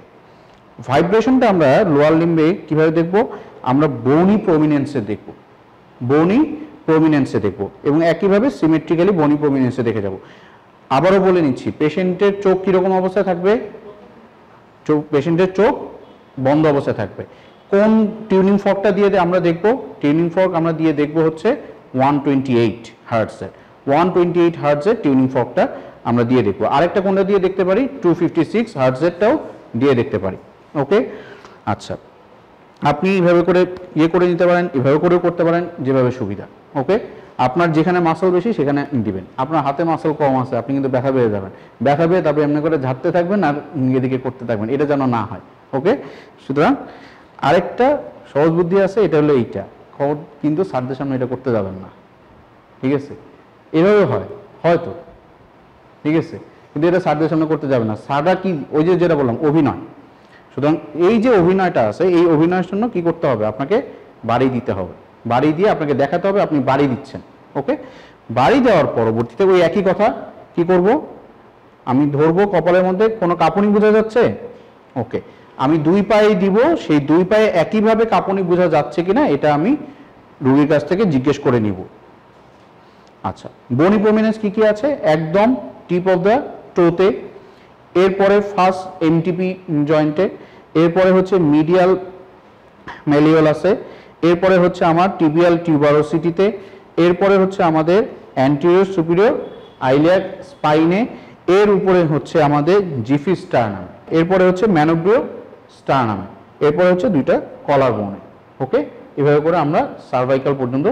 ভাইব্রেশনটা আমরা লোয়ার লিম্বে কিভাবে দেখব, আমরা বোনি প্রমিনেন্সে দেখব, বোনি প্রমিনেন্সে দেখব, এবং একইভাবে সিমেট্রিক্যালি বোনি প্রমিনেন্সে দেখে যাব। আবারও বলে নিচ্ছি, পেশেন্টের চোখ কীরকম অবস্থায় থাকবে, পেশেন্টের চোখ বন্ধ অবস্থায় থাকবে। কোন টিউনিং ফর্কটা দিয়ে আমরা দেখব, টিউনিং ফর্ক আমরা দিয়ে দেখব হচ্ছে 128 হার্টজের, 128 হার্টজের টিউনিং ফর্কটা আমরা দিয়ে দেখব। আরেকটা কোনটা দিয়ে দেখতে পারি, 256 হার্টজেরটাও দিয়ে দেখতে পারি। ওকে, আচ্ছা, আপনি এইভাবে করে ইয়ে করে নিতে পারেন, এভাবে করেও করতে পারেন, যেভাবে সুবিধা। ওকে, আপনার যেখানে মাসল বেশি সেখানে দিবেন। আপনার হাতে মাসল কম আছে, আপনি কিন্তু ব্যথা পেয়ে যাবেন, ব্যথা পেয়ে তারপরে এমনি করে ঝাড়তে থাকবেন আর এদিকে করতে থাকবেন, এটা যেন না হয়। ওকে, সুতরাং আরেকটা সহজ বুদ্ধি আছে, এটা হলো এইটা, কিন্তু স্যারদের সামনে এটা করতে যাবেন না, ঠিক আছে। এভাবে হয় হয়তো, ঠিক আছে, কিন্তু এটা স্যারদের সামনে করতে যাবে না। স্যাররা কি, ওই যে যেটা বললাম অভিনয়, সুতরাং এই যে অভিনয়টা আছে, এই অভিনয়ের জন্য কি করতে হবে, আপনাকে বাড়ি দিতে হবে, বাড়ি দিয়ে আপনাকে দেখাতে হবে আপনি বাড়ি দিচ্ছেন। ওকে, বাড়ি দেওয়ার পরবর্তীতে ওই একই কথা কি করব, আমি ধরবো কপালের মধ্যে, কোনো কাঁপুনি বোঝা যাচ্ছে, ওকে, আমি 2 পায়ে দিব, সেই 2 পায়ে একইভাবে কাঁপুনি বোঝা যাচ্ছে কিনা এটা আমি রোগীর কাছ থেকে জিজ্ঞেস করে নিব। আচ্ছা, বোনি প্রমিনেন্স কি কি আছে, একদম টিপ অফ দ্য টোতে, এরপরে ফার্স্ট এমটিপি জয়েন্টে, এরপরে হচ্ছে মিডিয়াল ম্যালিওলাসে, এরপরে হচ্ছে আমার টিবিয়াল টিউবারোসিটিতে, এরপরে হচ্ছে আমাদের অ্যান্টেরিয়র সুপিরিয়র আইলিয়াক স্পাইনে, এর উপরে হচ্ছে আমাদের জিফি স্টার্নাম, এরপরে হচ্ছে ম্যানোব্রিও স্টার্নাম, এরপরে হচ্ছে দুইটা কলার বোনে। ওকে, এভাবে করে আমরা সার্ভাইকাল পর্যন্ত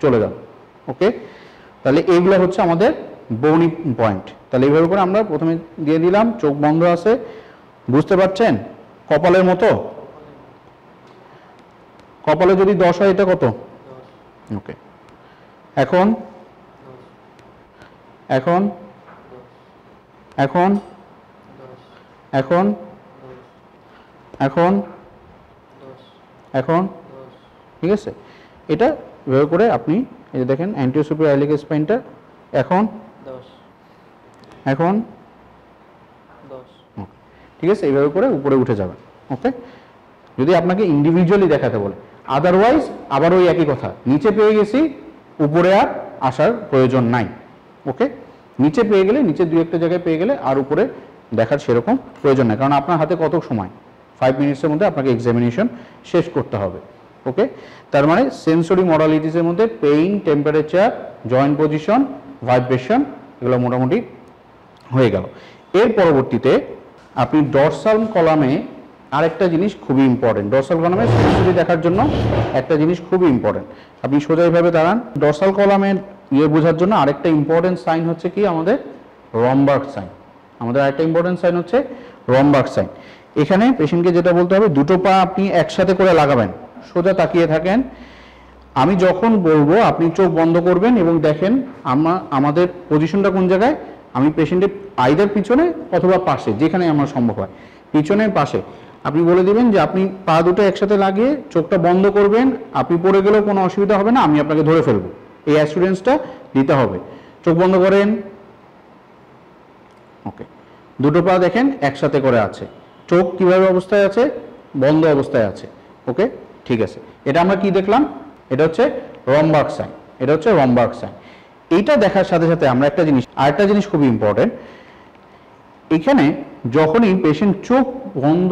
চলে যাব। ওকে, তাহলে এইগুলো হচ্ছে আমাদের বোনি পয়েন্ট। তাহলে এইভাবে করে আমরা প্রথমে দিয়ে দিলাম, চোখ বন্ধ আছে, বুঝতে পারছেন? কপালের মতো, কপালে যদি 10 হয় এটা কত? ওকে, এখন এখন এখন এখন এখন এখন ঠিক আছে, এটা এভাবে করে আপনি এই যে দেখেন অ্যান্টেরিয়র সুপিরিয়র আইলিয়াক স্পাইনটা এখন 10 এখন 10, ঠিক আছে, এইভাবে করে উপরে উঠে যাবেন। ওকে, যদি আপনাকে ইন্ডিভিজুয়ালি দেখাতে বলে, আদারওয়াইজ আবার ওই একই কথা, নিচে পেয়ে গেছি উপরে আর আসার প্রয়োজন নাই। ওকে, নিচে পেয়ে গেলে, নিচে দুই একটা জায়গায় পেয়ে গেলে আর উপরে দেখার সেরকম প্রয়োজন নাই, কারণ আপনার হাতে কত সময়, 5 মিনিটসের মধ্যে আপনাকে এক্সামিনেশন শেষ করতে হবে। ওকে, তার মানে সেন্সরি মডালিটিসের মধ্যে pain, temperature, joint position, vibration, এগুলো মোটামুটি হয়ে গেল। এর পরবর্তীতে আপনি ডরসাল কলামে আরেকটা জিনিস খুবই ইম্পর্টেন্ট, ডরসাল কলামে সেন্সরি দেখার জন্য একটা জিনিস খুবই ইম্পর্টেন্ট। আপনি সোজা এইভাবে দাঁড়ান, ডরসাল কলামের বোঝার জন্য আরেকটা ইম্পর্টেন্ট সাইন হচ্ছে কি আমাদের রমবার্গ সাইন। আমাদের আরেকটা ইম্পর্টেন্ট সাইন হচ্ছে রমবার্গ সাইন। এখানে পেশেন্টকে যেটা বলতে হবে, দুটো পা আপনি একসাথে করে লাগাবেন, সোজা তাকিয়ে থাকেন। আমি যখন বলবো আপনি চোখ বন্ধ করবেন এবং দেখেন আমাদের পজিশনটা কোন জায়গায়, আমি পেশেন্টের আইদার পিছনে অথবা পাশে, যেখানে আমার সম্ভব হয় পিছনের পাশে আপনি বলে দিবেন যে আপনি পা দুটো একসাথে লাগিয়ে চোখটা বন্ধ করবেন, আপনি পড়ে গেলেও কোনো অসুবিধা হবে না, আমি আপনাকে ধরে ফেলবো, এই অ্যাসুরেন্সটা দিতে হবে। চোখ বন্ধ করেন। ওকে, দুটো পা দেখেন একসাথে করে আছে, চোখ কিভাবে অবস্থায় আছে, বন্ধ অবস্থায় আছে। ওকে, ঠিক আছে, এটা আমরা কি দেখলাম, এটা হচ্ছে রমবার্গ সাইন, এটা হচ্ছে রমবার্গ সাইন। এইটা দেখার সাথে সাথে আমরা একটা জিনিস, আরেকটা জিনিস খুবই ইম্পর্টেন্ট, এখানে যখনই পেশেন্ট চোখ বন্ধ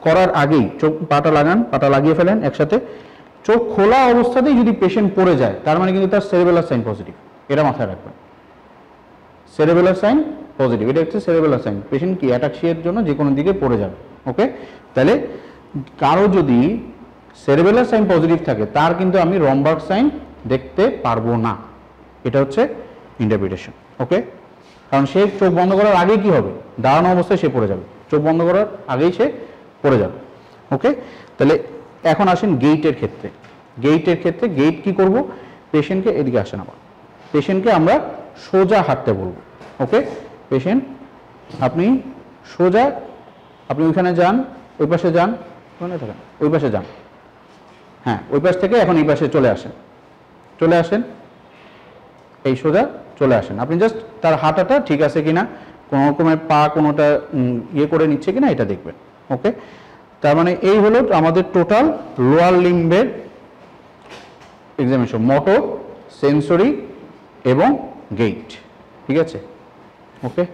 করার আগেই চোখ পাটা লাগান, পাটা লাগিয়ে ফেলেন একসাথে, চোখ খোলা অবস্থাতেই যদি পেশেন্ট পড়ে যায় তার মানে কিন্তু তার সেরেবেলার সাইন পজিটিভ, এটা মাথায় রাখবেন। সেরেবেলার সাইন পজিটিভ, এটা হচ্ছে সেরেবেলার সাইন, পেশেন্ট কি অ্যাটাক্সিয়ার জন্য যে কোনো দিকে পড়ে যাবে। ওকে, তাহলে কারো যদি সেরেবেলার সাইন পজিটিভ থাকে তার কিন্তু আমি রমবার্গ সাইন দেখতে পারবো না, এটা হচ্ছে ইন্টারপ্রিটেশন। ওকে, কারণ সে চোখ বন্ধ করার আগে কি হবে, দাঁড়ানো অবস্থায় সে পড়ে যাবে, চোখ বন্ধ করার আগেই সে পড়ে যাবে। ওকে, তাহলে এখন আসেন গেইটের ক্ষেত্রে। গেইটের ক্ষেত্রে গেইট কি করব, পেশেন্টকে এদিকে আসেন, আবার পেশেন্টকে আমরা সোজা হাঁটতে বলবো। ওকে, পেশেন্ট আপনি সোজা, আপনি ওইখানে যান, ওই পাশে যান, ওখানে থাকেন, ওই পাশে যান, হ্যাঁ ওই পাশ থেকে এখন এই পাশে চলে আসেন, চলে আসেন, এই সোজা চলে আসেন। আপনি জাস্ট তার হাঁটাটা ঠিক আছে কিনা, কোনো রকমের পা কোনোটা ইয়ে করে নিচ্ছে কিনা এটা দেখবেন। ওকে, তার মানে এই হলো আমাদের টোটাল লোয়ার লিম্বের এক্সামিনেশন, মোটর, সেন্সরি এবং গেইট। ঠিক আছে, ওকে।